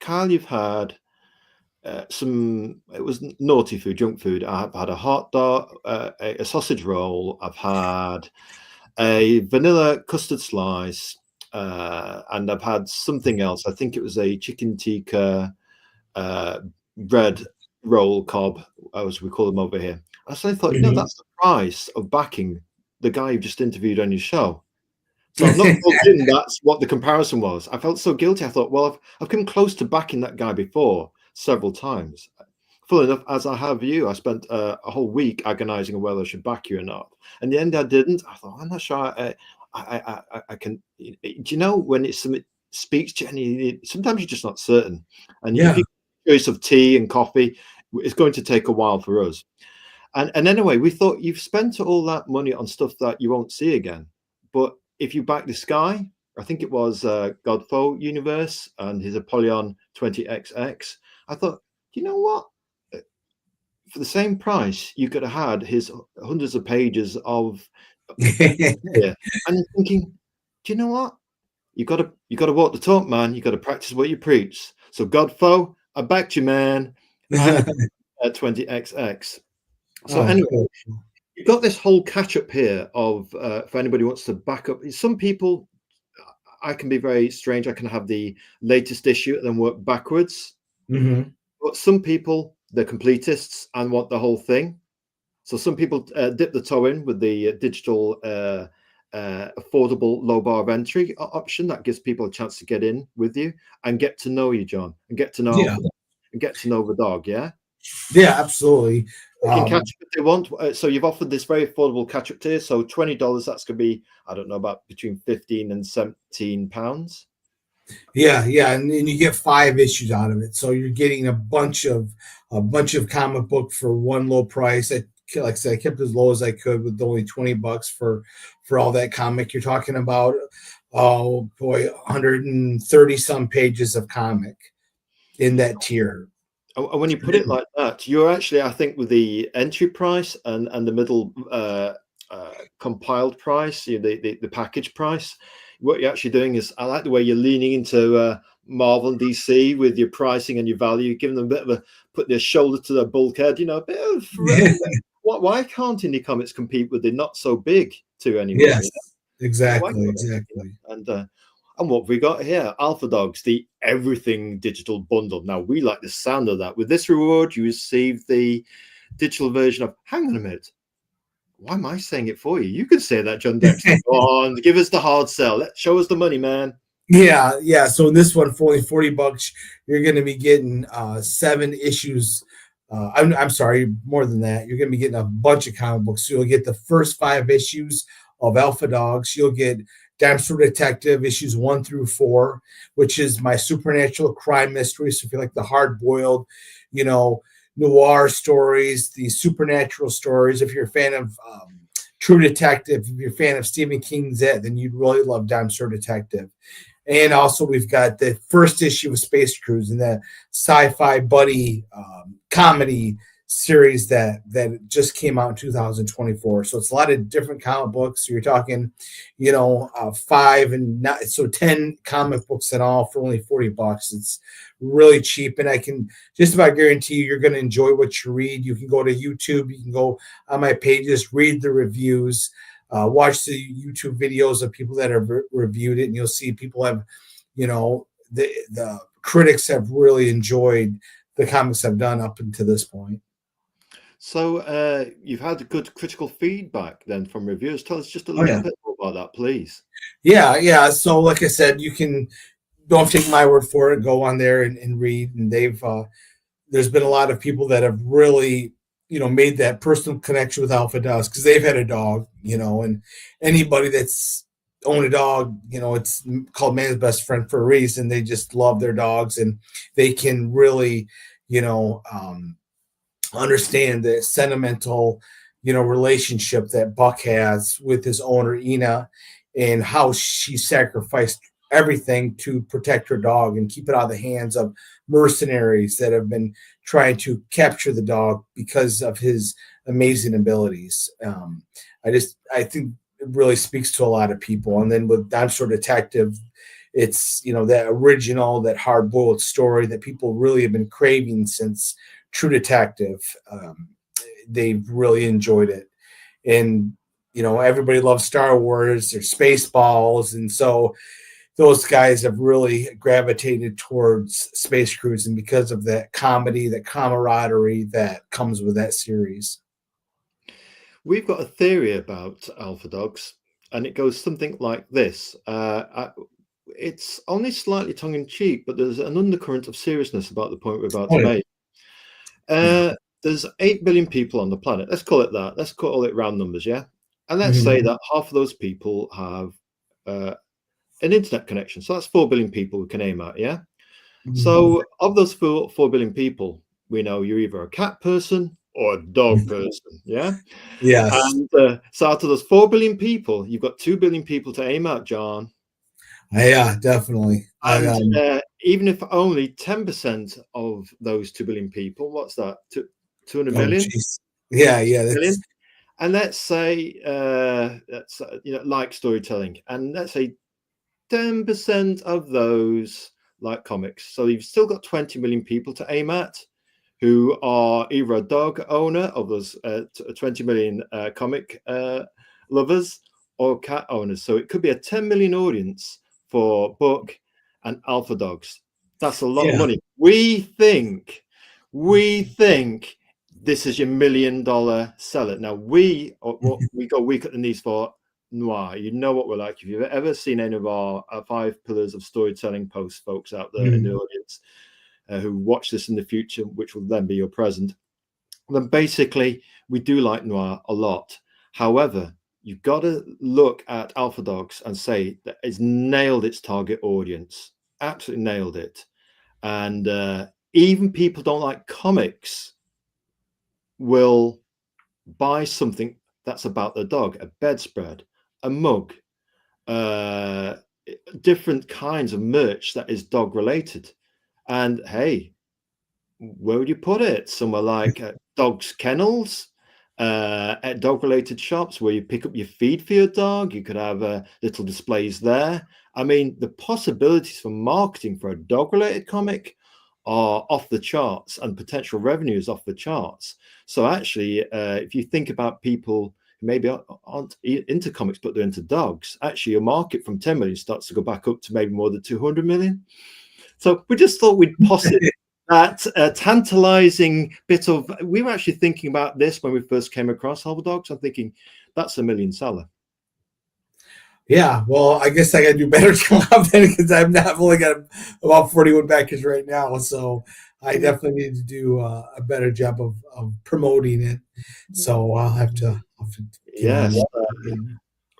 A: Kyle, you've had some. It was naughty food, junk food. I've had a hot dog, a sausage roll. I've had a vanilla custard slice, and I've had something else. I think it was a chicken tikka uh, bread roll cob, as we call them over here. I suddenly thought,
B: Mhm.
A: that's the price of backing the guy you just interviewed on your show. So I've not plugged in that's what the comparison was. I felt so guilty. I thought, well, I've come close to backing that guy before several times. Full enough, as I have you, I spent a whole week agonizing on whether I should back you or not. In the end, I didn't. I thought, I'm not sure I can. Do you know when it's something speaks to you, and sometimes you're just not certain. And if
B: Yeah.
A: you choice of tea and coffee, it's going to take a while for us. And anyway, we thought you've spent all that money on stuff that you won't see again. But if you back this guy, I think it was Godfo Universe and his Apollyon 20XX, I thought, you know what? For the same price, you could have had his hundreds of pages of yeah. And I'm thinking, do you know what? You gotta walk the talk, man. You gotta practice what you preach. So Godfo, I backed you, man. And 20XX. So anyway,
B: Cool.
A: you've got this whole catch up here of if anybody wants to back up. Some people, I can be very strange. I can have the latest issue and then work backwards. But some people, they're completists and want the whole thing. So some people dip the toe in with the digital affordable low bar of entry option that gives people a chance to get in with you and get to know you, John, and get to know and get to know the dog. Yeah.
B: Yeah, absolutely.
A: They can catch up if they want. So you've offered this very affordable catch-up tier. So $20, that's going to be, I don't know, about between 15 and 17 pounds.
B: Yeah, and you get 5 issues out of it. So you're getting a bunch of comic book for one low price. Like I said, I kept as low as I could with only $20 for all that comic. You're talking about, oh boy, 130 some pages of comic in that tier.
A: And when you put it like that, you're actually, I think, with the entry price and the middle compiled price, the package price, what you're actually doing is, I like the way you're leaning into Marvel and DC with your pricing and your value, giving them a bit of putting their shoulder to their bulkhead, a bit of. Why can't indie comics compete with the not so big two anymore?
B: Yes, exactly.
A: And what have we got here? Alpha Dogs, the everything digital bundle. Now, we like the sound of that. With this reward, you receive the digital version of, hang on a minute. Why am I saying it for you? You can say that, Jon Dexter. Go on, give us the hard sell. Show us the money, man.
B: Yeah. So in this one, for only $40, you're going to be getting 7 issues. I'm sorry, more than that. You're going to be getting a bunch of comic books. So you'll get the first 5 issues of Alpha Dogs. You'll get Dexter Detective issues 1 through 4, which is my supernatural crime mystery. So if you like the hard-boiled, noir stories, the supernatural stories, if you're a fan of True Detective, if you're a fan of Stephen King's It, then you'd really love Dexter Detective. And also we've got the first issue of Space Cruise and the sci-fi buddy comedy series that just came out in 2024. So it's a lot of different comic books. So you're talking, 5 and 9, so 10 comic books in all for only $40. It's really cheap, and I can just about guarantee you're going to enjoy what you read. You can go to YouTube, you can go on my pages, read the reviews, watch the YouTube videos of people that have reviewed it, and you'll see people have, the critics have really enjoyed the comics I've done up until this point.
A: So you've had good critical feedback then from reviewers. Tell us just a little bit more about that, please.
B: Yeah. So like I said, you can, don't take my word for it, go on there and read. And there's been a lot of people that have really, made that personal connection with Alpha Dogs because they've had a dog, and anybody that's owned a dog, it's called man's best friend for a reason. They just love their dogs, and they can really, understand the sentimental, relationship that Buck has with his owner, Ina, and how she sacrificed everything to protect her dog and keep it out of the hands of mercenaries that have been trying to capture the dog because of his amazing abilities. I think it really speaks to a lot of people. And then with Dexter Detective, it's, that original, that hard-boiled story that people really have been craving since True Detective. They've really enjoyed it. And, everybody loves Star Wars or Spaceballs. And so those guys have really gravitated towards Space Cruise, and because of that comedy, that camaraderie that comes with that series.
A: We've got a theory about Alpha Dogs, and it goes something like this. It's only slightly tongue-in-cheek, but there's an undercurrent of seriousness about the point we're about to make. There's 8 billion people on the planet. Let's call it that. Let's call it round numbers, yeah? And let's say that half of those people have an internet connection. So that's 4 billion people we can aim at, yeah? So of those 4 billion people, we know you're either a cat person, or a dog person. Yeah.
B: Yes.
A: And so out of those 4 billion people, you've got 2 billion people to aim at, John.
B: Yeah, definitely.
A: And even if only 10% of those 2 billion people, what's that? 200
B: oh,
A: million?
B: geez. Yeah, that's
A: Million? And let's say that's like storytelling, and let's say 10% of those like comics. So you've still got 20 million people to aim at, who are either a dog owner of those 20 million comic lovers, or cat owners. So it could be a 10 million audience for book and alpha dogs. That's a lot of money. We think this is your $1 million seller. Now we go weak at the knees for noir. You know what we're like. If you've ever seen any of our 5 pillars of storytelling posts, folks out there in the audience who watch this in the future, which will then be your present, then basically we do like noir a lot. However, you've got to look at alpha dogs and say that it's nailed its target audience, absolutely nailed it. And even people don't like comics will buy something that's about the dog, a bedspread, a mug, different kinds of merch that is dog related. And hey, where would you put it? Somewhere like dogs' kennels, at dog related shops where you pick up your feed for your dog. You could have little displays there. I mean, the possibilities for marketing for a dog related comic are off the charts, and potential revenues off the charts. So actually, if you think about people who maybe aren't into comics but they're into dogs, actually your market from 10 million starts to go back up to maybe more than 200 million. So we just thought we'd posit that tantalizing bit of, we were actually thinking about this when we first came across alpha dogs. I'm thinking that's a $1 million seller.
B: Yeah, well, I guess I got to do better job then, because I've only got about 41 backers right now. So I definitely need to do a better job of promoting it. So I'll have to
A: yes,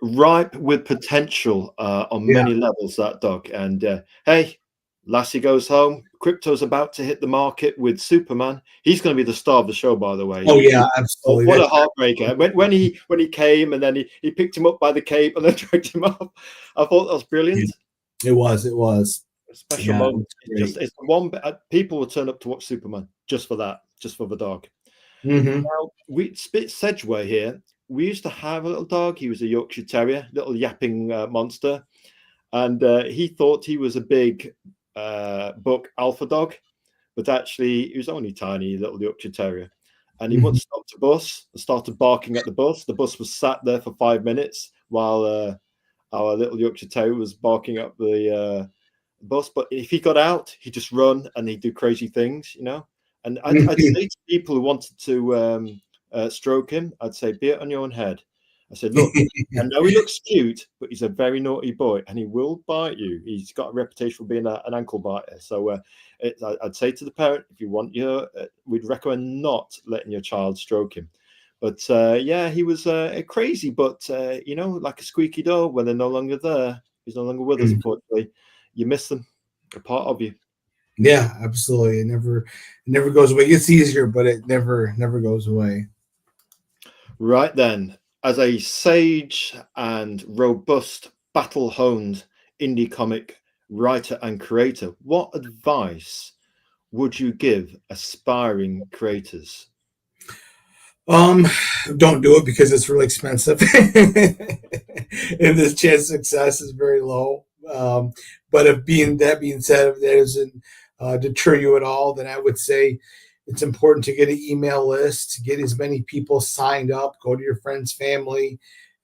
A: ripe with potential on many levels, that dog. And hey, Lassie goes home. Crypto's about to hit the market with Superman. He's going to be the star of the show, by the way.
B: Oh yeah, absolutely.
A: What a heartbreaker! When he came and then he picked him up by the cape and then dragged him off. I thought that was brilliant.
B: It was a
A: special moment. It's one people will turn up to watch Superman just for that, just for the dog. Now we Sedgway here. We used to have a little dog. He was a Yorkshire Terrier, little yapping monster, and he thought he was a big book alpha dog, but actually he was only tiny little Yorkshire Terrier. And he once stopped a bus and started barking at the bus. The bus was sat there for 5 minutes while our little Yorkshire Terrier was barking up the bus. But if he got out, he'd just run and he'd do crazy things, you know. And I'd say to people who wanted to stroke him, I'd say, be it on your own head. I said, look, I know he looks cute, but he's a very naughty boy and he will bite you. He's got a reputation for being an ankle biter. So I'd say to the parent, if you want we'd recommend not letting your child stroke him. But yeah, he was crazy, but you know, like a squeaky door, when they're no longer there, he's no longer with us, unfortunately. You miss them, a part of you.
B: Yeah, absolutely. It never goes away. It gets easier, but it never goes away.
A: Right then. As a sage and robust, battle-honed indie comic writer and creator, what advice would you give aspiring creators?
B: Don't do it because it's really expensive. And the chance of success is very low. But if that being said, if that doesn't deter you at all, then I would say it's important to get an email list, to get as many people signed up, go to your friends, family,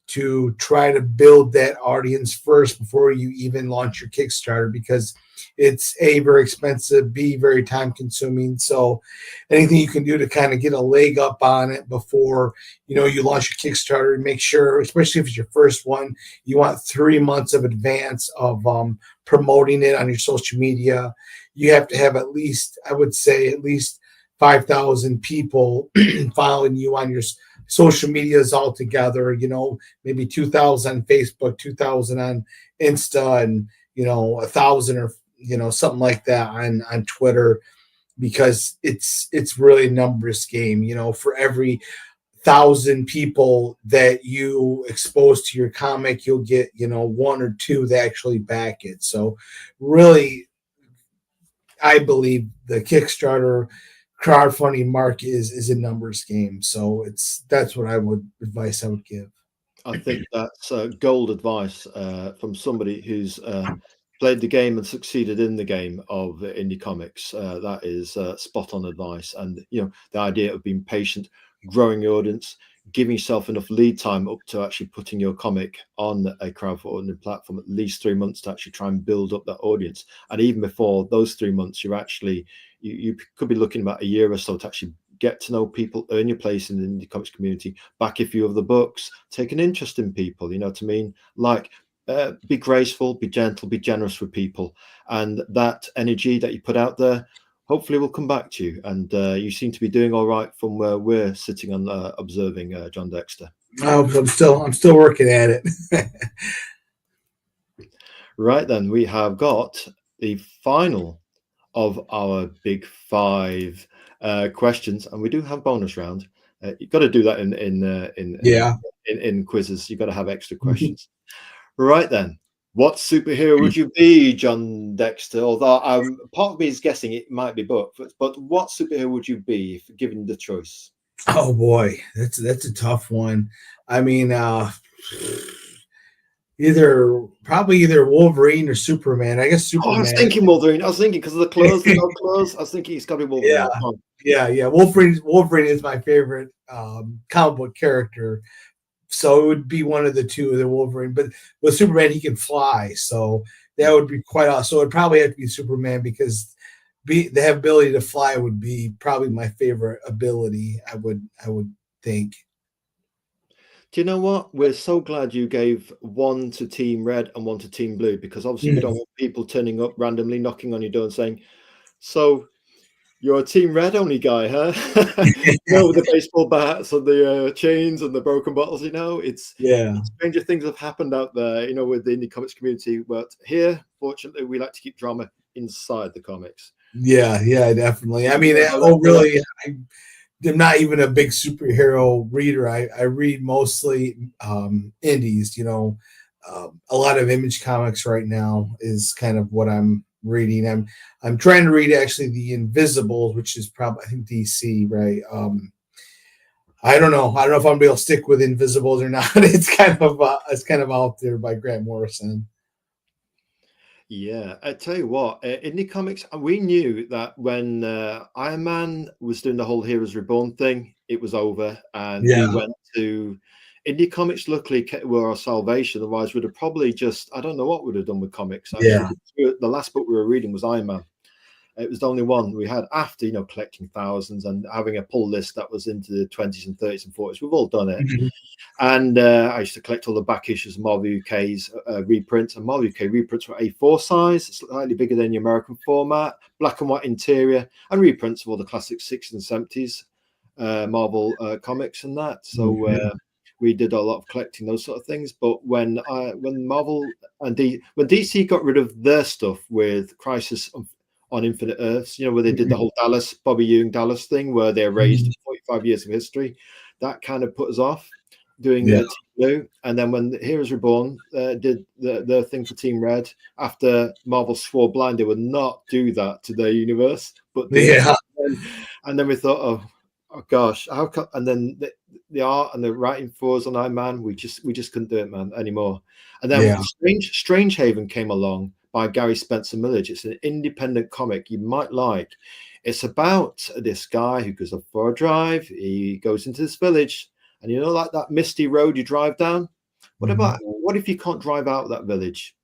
B: to try to build that audience first before you even launch your Kickstarter, because it's A, very expensive, B, very time consuming. So anything you can do to kind of get a leg up on it before, you know, you launch your Kickstarter, make sure, especially if it's your first one, you want 3 months of advance of promoting it on your social media. You have to have at least, I would say, at least 5,000 people following you on your social medias all together, you know, maybe 2,000 on Facebook, 2,000 on Insta, and, you know, 1,000 or, you know, something like that on Twitter. because it's really a numbers game. For every 1,000 people that you expose to your comic, you'll get, one or two that actually back it. So really, I believe the Kickstarter crowdfunding market is a numbers game. So that's what advice I would give.
A: I think that's gold advice from somebody who's played the game and succeeded in the game of indie comics. That is spot on advice. And the idea of being patient, growing your audience, giving yourself enough lead time up to actually putting your comic on a crowdfunding platform, at least 3 months to actually try and build up that audience. And even before those 3 months, you could be looking about a year or so to actually get to know people, earn your place in the indie comics community, back a few of the books, take an interest in people, you know what I mean? Like, be graceful, be gentle, be generous with people. And that energy that you put out there, hopefully will come back to you. And you seem to be doing all right from where we're sitting on observing, Jon Dexter.
B: Oh, I'm still working at it.
A: Right then, we have got the final of our big 5 questions, and we do have bonus round. You've got to do that in quizzes. You've got to have extra questions. Right then, what superhero would you be, Jon Dexter? Although part of me is guessing it might be both, but what superhero would you be if given the choice?
B: Oh boy, that's a tough one. I mean, either Wolverine or Superman. I guess Superman.
A: I was thinking Wolverine. I was thinking because of the clothes, the dog clothes. I was thinking it's got to be Wolverine.
B: Yeah. Wolverine is my favorite comic book character. So it would be one of the two, the Wolverine. But with Superman, he can fly, so that would be quite awesome. So it'd probably have to be Superman because the ability to fly would be probably my favorite ability. I would think.
A: Do you know what? We're so glad you gave one to Team Red and one to Team Blue, because obviously we don't want people turning up randomly, knocking on your door and saying, "So you're a Team Red only guy, huh?" With the baseball bats and the chains and the broken bottles. It's stranger things have happened out there. With the indie comics community. But here, fortunately, we like to keep drama inside the comics.
B: Yeah, definitely. I mean, really? I'm not even a big superhero reader. I read mostly indies. A lot of Image Comics right now is kind of what I'm reading. I'm trying to read actually the Invisibles, which is probably, I think, DC, right? I don't know if I'm gonna be able to stick with Invisibles or not. It's kind of out there by Grant Morrison.
A: Yeah, I tell you what, indie comics, we knew that when Iron Man was doing the whole Heroes Reborn thing, it was over, and we went to indie comics. Luckily, were our salvation. Otherwise, we'd have probably I don't know what we'd have done with comics. Actually, the last book we were reading was Iron Man. It was the only one we had after, collecting thousands and having a pull list that was into the 20s and 30s and 40s. We've all done it. And I used to collect all the back issues of Marvel UK's reprints. And Marvel UK reprints were A4 size, slightly bigger than the American format, black and white interior, and reprints of all the classic 60s and 70s Marvel comics and that. So we did a lot of collecting those sort of things. But when Marvel and when DC got rid of their stuff with Crisis on Infinite Earths, where they did the whole Bobby Ewing Dallas thing, where they erased 45 years of history, that kind of put us off doing Team Blue. And then when Heroes Reborn did their thing for Team Red, after Marvel swore blind they would not do that to their universe, but and then we thought, oh gosh, how come? And then the art and the writing for us on Iron Man, we just couldn't do it, man, anymore. And then Strange Haven came along by Gary Spencer Millage. It's an independent comic you might like. It's about this guy who goes up for a drive. He goes into this village, and like that misty road you drive down. What if you can't drive out of that village?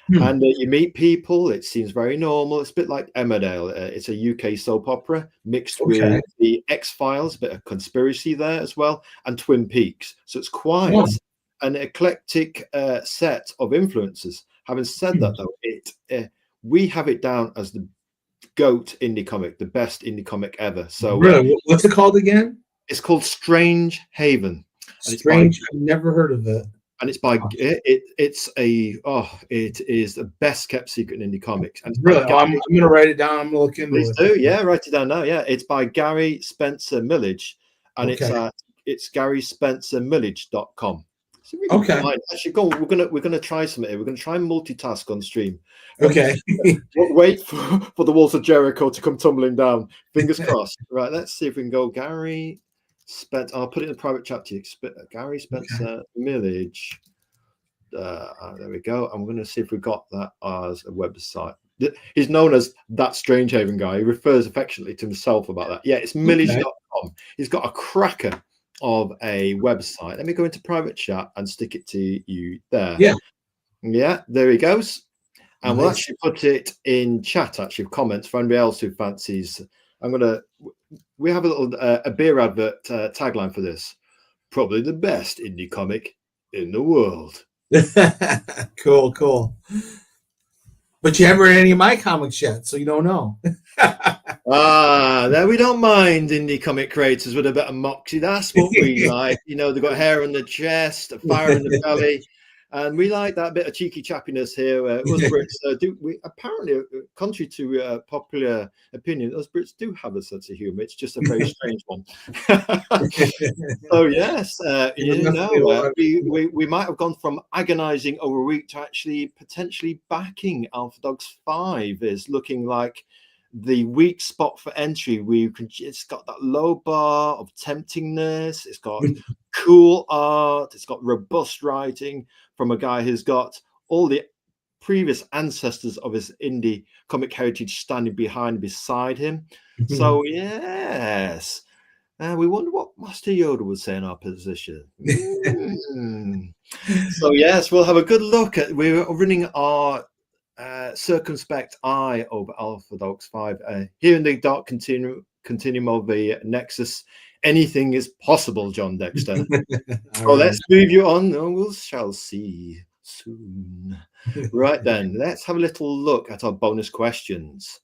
A: And you meet people. It seems very normal. It's a bit like Emmerdale. It's a UK soap opera mixed with the X-Files, a bit of conspiracy there as well, and Twin Peaks. So it's quite an eclectic set of influences. Having said that, though, we have it down as the GOAT indie comic, the best indie comic ever. So,
B: really, what's it called again?
A: It's called Strange Haven.
B: Strange. I've never heard of it.
A: and it's by it is the best kept secret in indie comics. And it's
B: Really,
A: by
B: I'm going to write it down. I'm going to look into
A: please
B: it.
A: do, yeah, write it down now. Yeah, it's by Gary Spencer Millage, and
B: Okay.
A: it's GarySpencerMillage.com. So
B: Okay.
A: actually, go on. We're gonna try something here. We're gonna try and multitask on stream.
B: Okay.
A: Wait for the walls of Jericho to come tumbling down. Fingers crossed. Right, let's see if we can go. Gary Spencer. I'll put it in the private chat to you. Gary Spencer Millage. There we go. I'm going to see if we've got that as a website. He's known as that Strange Haven guy. He refers affectionately to himself about that. Yeah, it's millage.com. He's got a cracker of a website. Let me go into private chat and stick it to you there. Yeah, there he goes. And we'll actually put it in chat, actually, comments for anybody else who fancies. We have a little a beer advert tagline for this. Probably the best indie comic in the world.
B: Cool. But you haven't read any of my comics yet, so you don't know.
A: There we don't mind indie comic creators with a bit of moxie. That's what we like. You know, they've got hair on the chest, a fire in the belly, and we like that bit of cheeky chappiness here. Us Brits apparently, contrary to popular opinion, us Brits do have a sense of humour. It's just a very strange one. So yes, we might have gone from agonising over a week to actually potentially backing Alpha Dogs 5 is looking like the weak spot for entry. It's got that low bar of temptingness. It's got cool art. It's got robust writing from a guy who's got all the previous ancestors of his indie comic heritage standing beside him. So yes. We wonder what Master Yoda would say in our position. So yes, we'll have a good look at. We're running our circumspect eye over Alpha Dogs 5. Here in the dark continuum of the Nexus, anything is possible, Jon Dexter. So let's move you on. We shall see soon. Right then, let's have a little look at our bonus questions.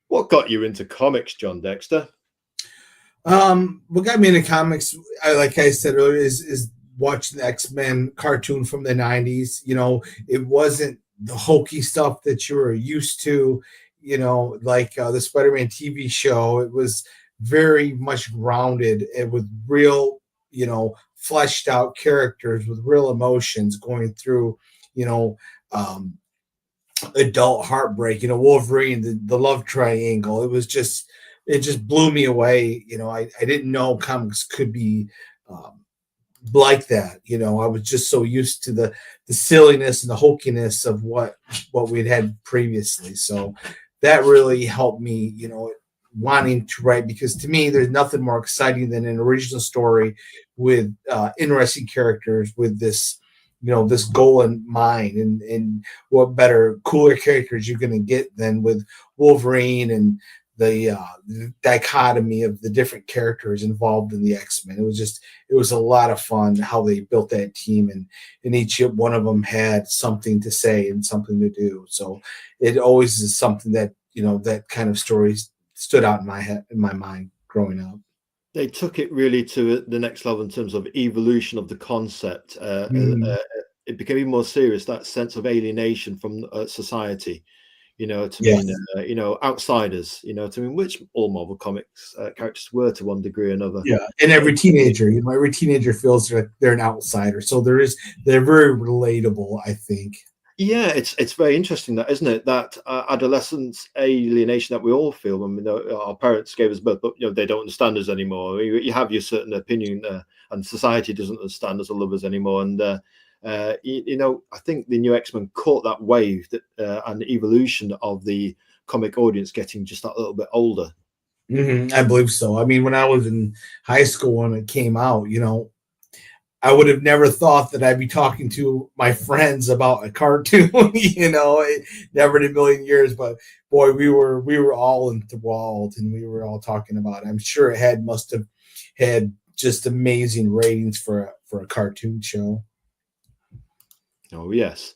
A: What got you into comics, Jon Dexter?
B: What got me into comics, like I said earlier, is watching the X-Men cartoon from the 90s. You know, it wasn't the hokey stuff that you were used to, you know, like the Spider-Man TV show. It was very much grounded and with real, you know, fleshed out characters with real emotions going through, you know, adult heartbreak, you know, Wolverine, the love triangle. It just blew me away. You know, I didn't know comics could be like that. You know, I was just so used to the silliness and the hokiness of what we'd had previously. So that really helped me, you know, wanting to write, because to me, there's nothing more exciting than an original story with interesting characters with this, you know, this goal in mind. And what better, cooler characters you're going to get than with Wolverine and the dichotomy of the different characters involved in the X-Men. It was a lot of fun how they built that team, and each one of them had something to say and something to do. So it always is something that, you know, that kind of stories stood out in my mind growing up.
A: They took it really to the next level in terms of evolution of the concept. It became even more serious, that sense of alienation from society. You know, to mean, you know, outsiders, you know, to mean, which all Marvel Comics characters were to one degree or another.
B: Yeah, and every teenager feels like they're an outsider. So they're very relatable, I think.
A: Yeah, it's very interesting, that, isn't it? That adolescence alienation that we all feel when our parents gave us birth, but you know, they don't understand us anymore. You have your certain opinion, and society doesn't understand us or love us anymore. And you know, I think the new X-Men caught that wave and the evolution of the comic audience getting just that little bit older.
B: I believe so. I mean, when I was in high school when it came out, you know, I would have never thought that I'd be talking to my friends about a cartoon, you know, never in a million years. But boy, we were all enthralled, and we were all talking about it. I'm sure it must have had just amazing ratings for a cartoon show.
A: Oh yes.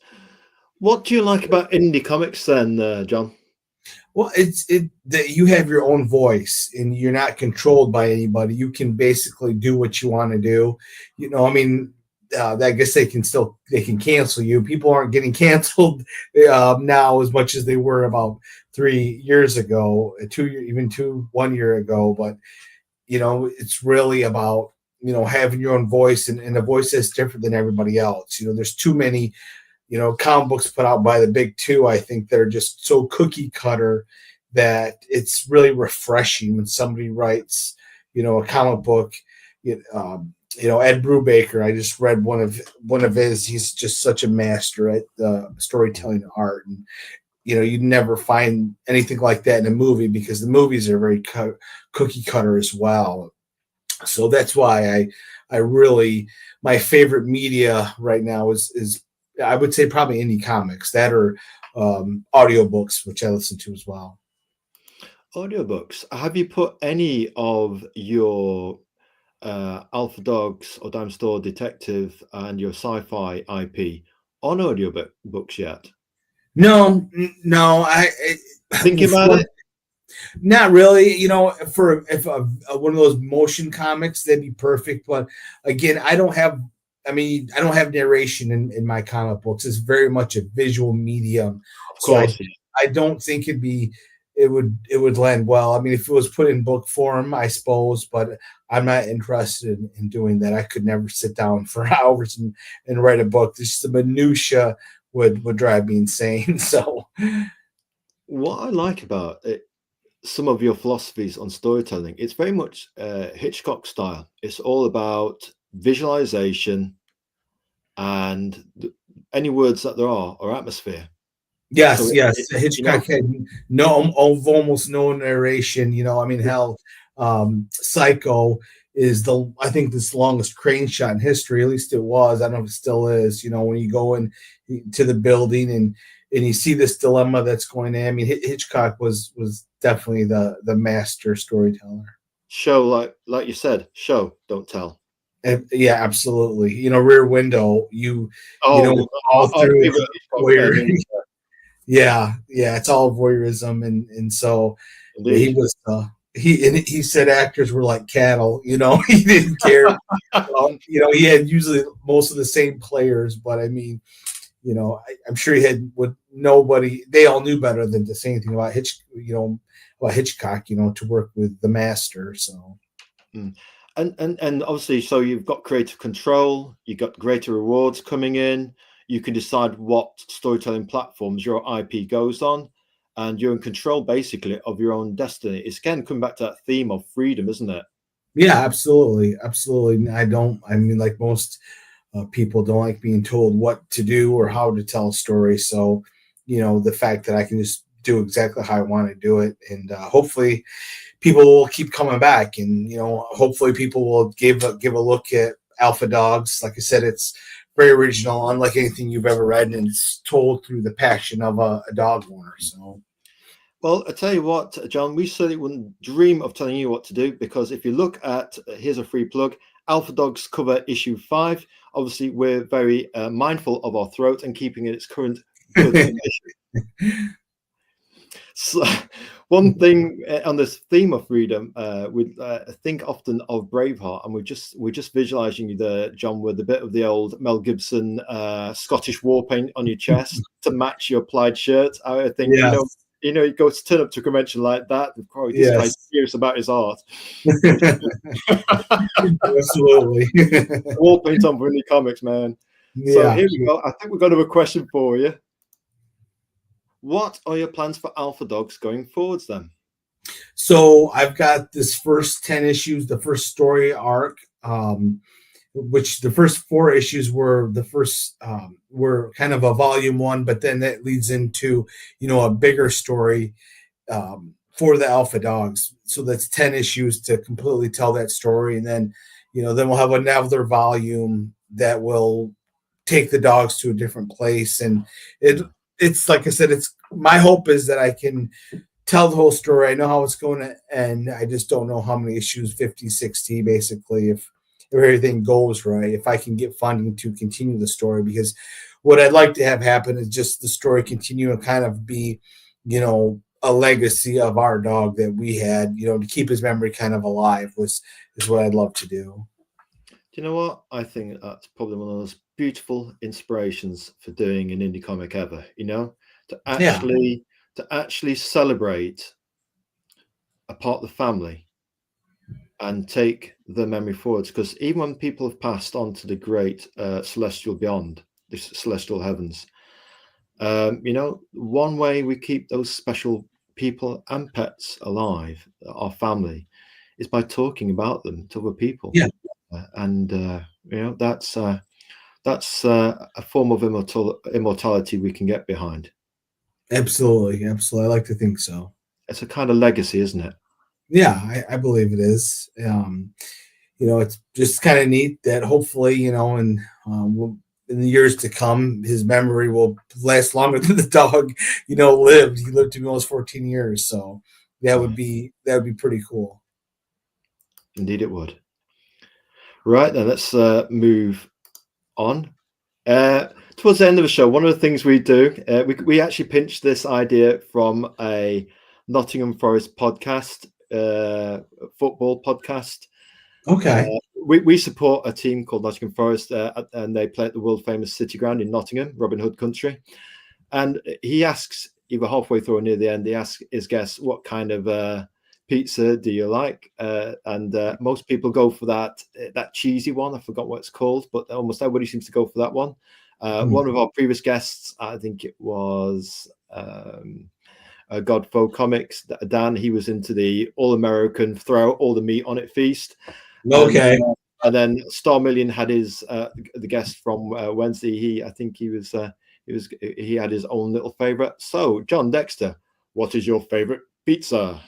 A: What do you like about indie comics then, John?
B: Well, it's that you have your own voice and you're not controlled by anybody. You can basically do what you want to do. You know, I mean, I guess they can cancel you. People aren't getting canceled now as much as they were about 3 years ago, 1 year ago. But it's really about having your own voice and a voice that's different than everybody else. There's too many comic books put out by the big two. I think they're just so cookie cutter that it's really refreshing when somebody writes a comic book. Ed Brubaker, I just read one of his. He's just such a master at storytelling art, and you'd never find anything like that in a movie because the movies are very cookie cutter as well. So that's why I really, my favorite media right now is I would say probably indie comics, that or audiobooks, which I listen to as well.
A: Audiobooks. Have you put any of your Alpha Dogs or Dime Store Detective and your sci-fi IP on audiobooks yet?
B: No. I
A: thinking about it.
B: Not really. For if one of those motion comics, that'd be perfect. But again, I don't have narration in my comic books. It's very much a visual medium.
A: Of course.
B: So I don't think it would land well. I mean, if it was put in book form, I suppose, but I'm not interested in doing that. I could never sit down for hours and write a book. Just the minutia would drive me insane. So
A: what I like about it, some of your philosophies on storytelling, it's very much Hitchcock style. It's all about visualization and any words that there are or atmosphere.
B: Yes, so yes. Hitchcock had almost no narration. Hell, Psycho is I think this longest crane shot in history. At least it was. I don't know if it still is. When you go in to the building and you see this dilemma that's going on. I mean, Hitchcock was definitely the master storyteller.
A: Show, like you said, show, don't tell.
B: Yeah, absolutely. Rear Window. All through. Yeah, it's all voyeurism, and so he was. He said actors were like cattle. He didn't care. He had usually most of the same players, but I mean, I'm sure he had with nobody. They all knew better than to say anything about Hitchcock. To work with the master. So,
A: and obviously, so you've got creative control. You've got greater rewards coming in. You can decide what storytelling platforms your IP goes on, and you're in control basically of your own destiny. It's again coming back to that theme of freedom, isn't it?
B: Yeah, absolutely. Like most people don't like being told what to do or how to tell a story. So, the fact that I can just do exactly how I want to do it, and hopefully people will keep coming back, and hopefully people will give a look at Alpha Dogs. Like I said, it's very original, unlike anything you've ever read, and it's told through the passion of a dog owner. So,
A: well, I tell you what, John, we certainly wouldn't dream of telling you what to do, because if you look at, here's a free plug, Alpha Dogs cover issue 5. Obviously, we're very mindful of our throat and keeping it its current good condition. So, one thing on this theme of freedom, we think often of Braveheart, and we're just visualizing you there, John, with a bit of the old Mel Gibson Scottish war paint on your chest to match your plaid shirt. I think,
B: yes.
A: You go to turn up to a convention like that, this guy's serious about his art.
B: Absolutely.
A: War paint on for indie comics, man. Yeah. So here we go. I think we've got a question for you. What are your plans for Alpha Dogs going forwards then?
B: So I've got this first 10 issues, the first story arc, which the first 4 issues were were kind of a volume 1, but then that leads into, a bigger story for the Alpha Dogs. So that's 10 issues to completely tell that story. And then, then we'll have another volume that will take the dogs to a different place. And it's like I said, it's my hope is that I can tell the whole story. I know how it's going to end. I just don't know how many issues, 50, 60, basically, if everything goes right, if I can get funding to continue the story, because what I'd like to have happen is just the story continue and kind of be, a legacy of our dog that we had, to keep his memory kind of alive is what I'd love to do.
A: Do you know what? I think that's probably one of those beautiful inspirations for doing an indie comic ever. To
B: Yeah,
A: actually celebrate a part of the family and take the memory forwards. Because even when people have passed on to the great celestial beyond, the celestial heavens, one way we keep those special people and pets alive, our family, is by talking about them to other people.
B: yeah,
A: And that's a form of immortality we can get behind.
B: absolutely, absolutely. I like to think so.
A: It's a kind of legacy, isn't it?
B: Yeah, I believe it is. It's just kind of neat that hopefully, in the years to come, his memory will last longer than the dog, lived. He lived to be almost 14 years, so that would be pretty cool.
A: Indeed, it would. Right then, let's move on. Towards the end of the show, one of the things we do, we actually pinched this idea from a Nottingham Forest podcast, football podcast.
B: Okay.
A: We support a team called Nottingham Forest, and they play at the world famous City Ground in Nottingham, Robin Hood country. And he asks, either halfway through or near the end, he asks his guests, what kind of pizza do you like? And most people go for that cheesy one. I forgot what it's called, but almost everybody seems to go for that one. One of our previous guests, I think it was Godfo Comics, Dan, he was into the all-American throw all the meat on it feast.
B: Okay.
A: And then Star Million had his the guest from Wednesday. He had his own little favorite. So, Jon Dexter, what is your favorite pizza?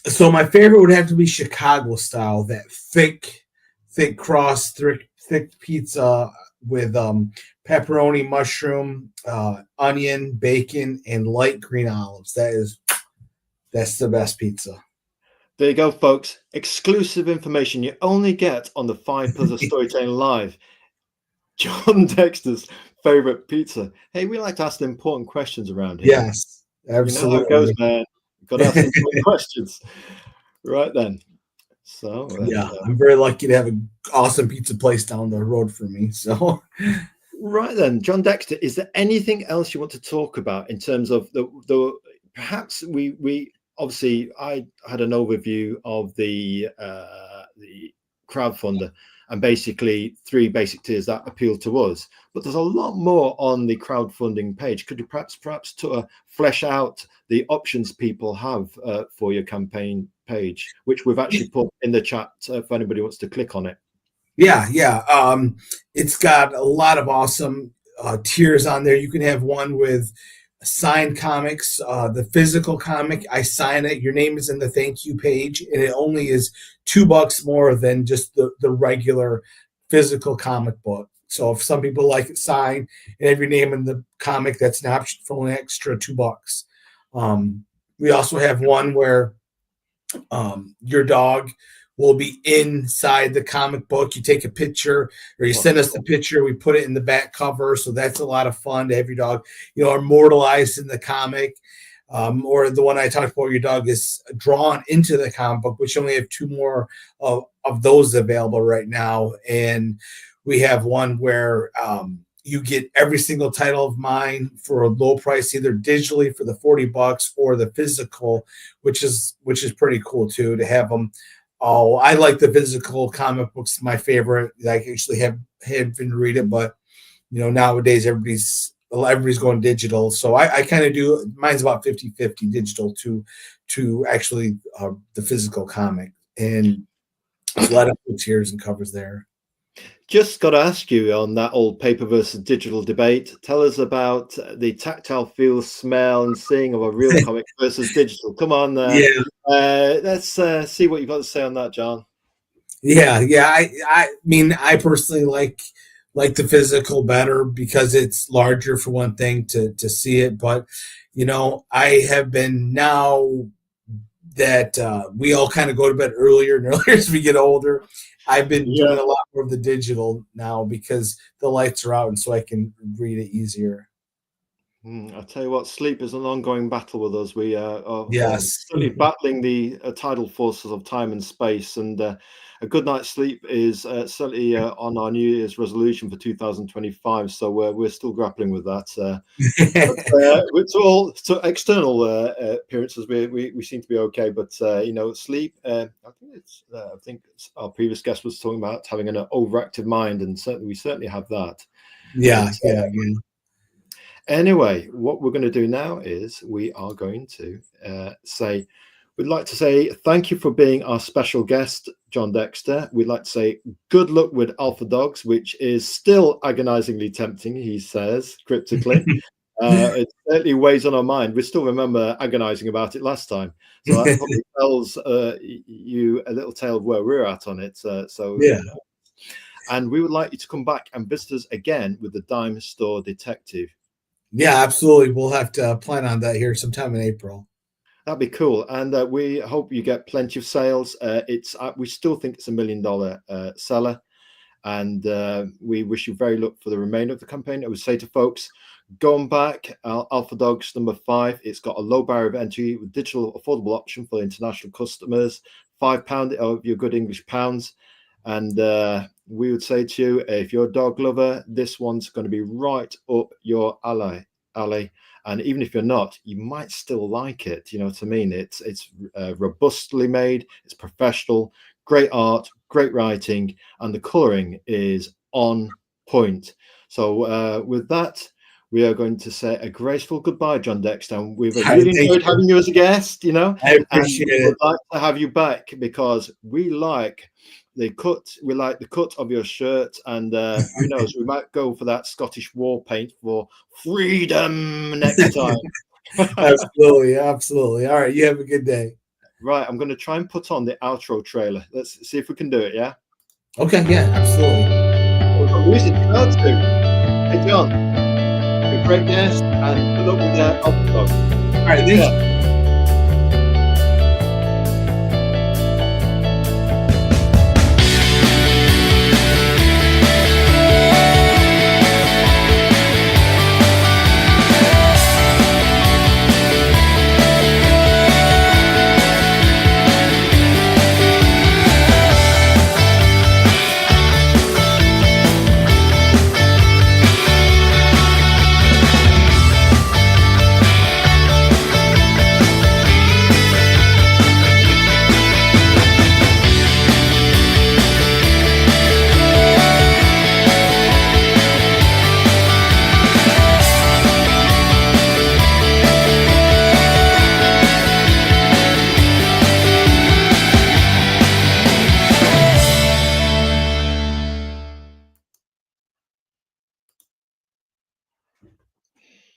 B: So my favorite would have to be Chicago style, that thick crust, thick pizza with pepperoni, mushroom, onion, bacon, and light green olives. That's the best pizza.
A: There you go, folks. Exclusive information you only get on the 5 Pillars of Storytelling Live. Jon Dexter's favorite pizza. Hey, we like to ask the important questions around here.
B: Yes, absolutely.
A: You know how it goes, man. Got to ask the important questions. Right then. So
B: yeah, I'm very lucky to have an awesome pizza place down the road for me. So
A: right then, Jon Dexter, is there anything else you want to talk about in terms of the perhaps we obviously I had an overview of the crowdfunder and basically 3 basic tiers that appeal to us, but there's a lot more on the crowdfunding page. Could you perhaps to flesh out the options people have for your campaign page, which we've actually put in the chat if anybody wants to click on it?
B: Yeah. It's got a lot of awesome tiers on there. You can have one with signed comics, the physical comic. I sign it. Your name is in the thank you page, and it only is $2 more than just the regular physical comic book. So if some people like it signed and have your name in the comic, that's an option for an extra $2. We also have one where your dog will be inside the comic book. You take a picture or you send us the picture. We put it in the back cover. So that's a lot of fun to have your dog, immortalized in the comic. Or the one I talked about, your dog is drawn into the comic book, which only have 2 more of those available right now. And we have one where you get every single title of mine for a low price, either digitally for the $40 or the physical, which is pretty cool too, to have them. Oh, I like the physical comic books. My favorite. I actually have been read it, but nowadays everybody's going digital. So I kind of do. Mine's about 50-50 digital to actually the physical comic, and there's a lot of tiers and covers there.
A: Just got to ask you on that old paper versus digital debate. Tell us about the tactile feel, smell, and seeing of a real comic versus digital. Come on, let's see what you've got to say on that, Jon.
B: Yeah. I mean, I personally like the physical better because it's larger for one thing to see it. But I have been now that we all kind of go to bed earlier and earlier as we get older. I've been doing a lot more of the digital now because the lights are out and so I can read it easier.
A: I'll tell you what, sleep is an ongoing battle with us. We are
B: yes,
A: certainly battling the tidal forces of time and space. And a good night's sleep is certainly on our New Year's resolution for 2025. So we're still grappling with that. It's all so external appearances. We seem to be okay, but sleep. I think our previous guest was talking about having an overactive mind, and we certainly have that.
B: Yeah.
A: Anyway, what we're going to do now is we are going to we'd like to say thank you for being our special guest, Jon Dexter. We'd like to say good luck with Alpha Dogs, which is still agonizingly tempting, he says cryptically. It certainly weighs on our mind. We still remember agonizing about it last time. So that probably tells you a little tale of where we're at on it.
B: Yeah.
A: And we would like you to come back and visit us again with the Dime Store Detective.
B: Yeah, absolutely. We'll have to plan on that here sometime in April.
A: That'd be cool. And we hope you get plenty of sales. We still think it's $1 million seller. And we wish you very luck for the remainder of the campaign. I would say to folks, going back, Alpha Dogs number 5, it's got a low barrier of entry with digital affordable option for international customers, £5 of your good English pounds. And we would say to you, if you're a dog lover, this one's going to be right up your alley. And even if you're not, you might still like it. You know what I mean? It's robustly made, it's professional, great art, great writing, and the coloring is on point. So with that, we are going to say a graceful goodbye, Jon Dexter. And we've really enjoyed having you as a guest.
B: I appreciate it.
A: We'd like to have you back because we like the cut of your shirt, and who knows, we might go for that Scottish war paint for freedom next time.
B: Absolutely. All right, you have a good day.
A: Right, I'm going to try and put on the outro trailer. Let's see if we can do it. Yeah.
B: Okay. Yeah. Absolutely.
A: We've got music to go to. Hey Jon, you're a great guest, and good luck with the Alpha Dog.
B: All right. Thanks.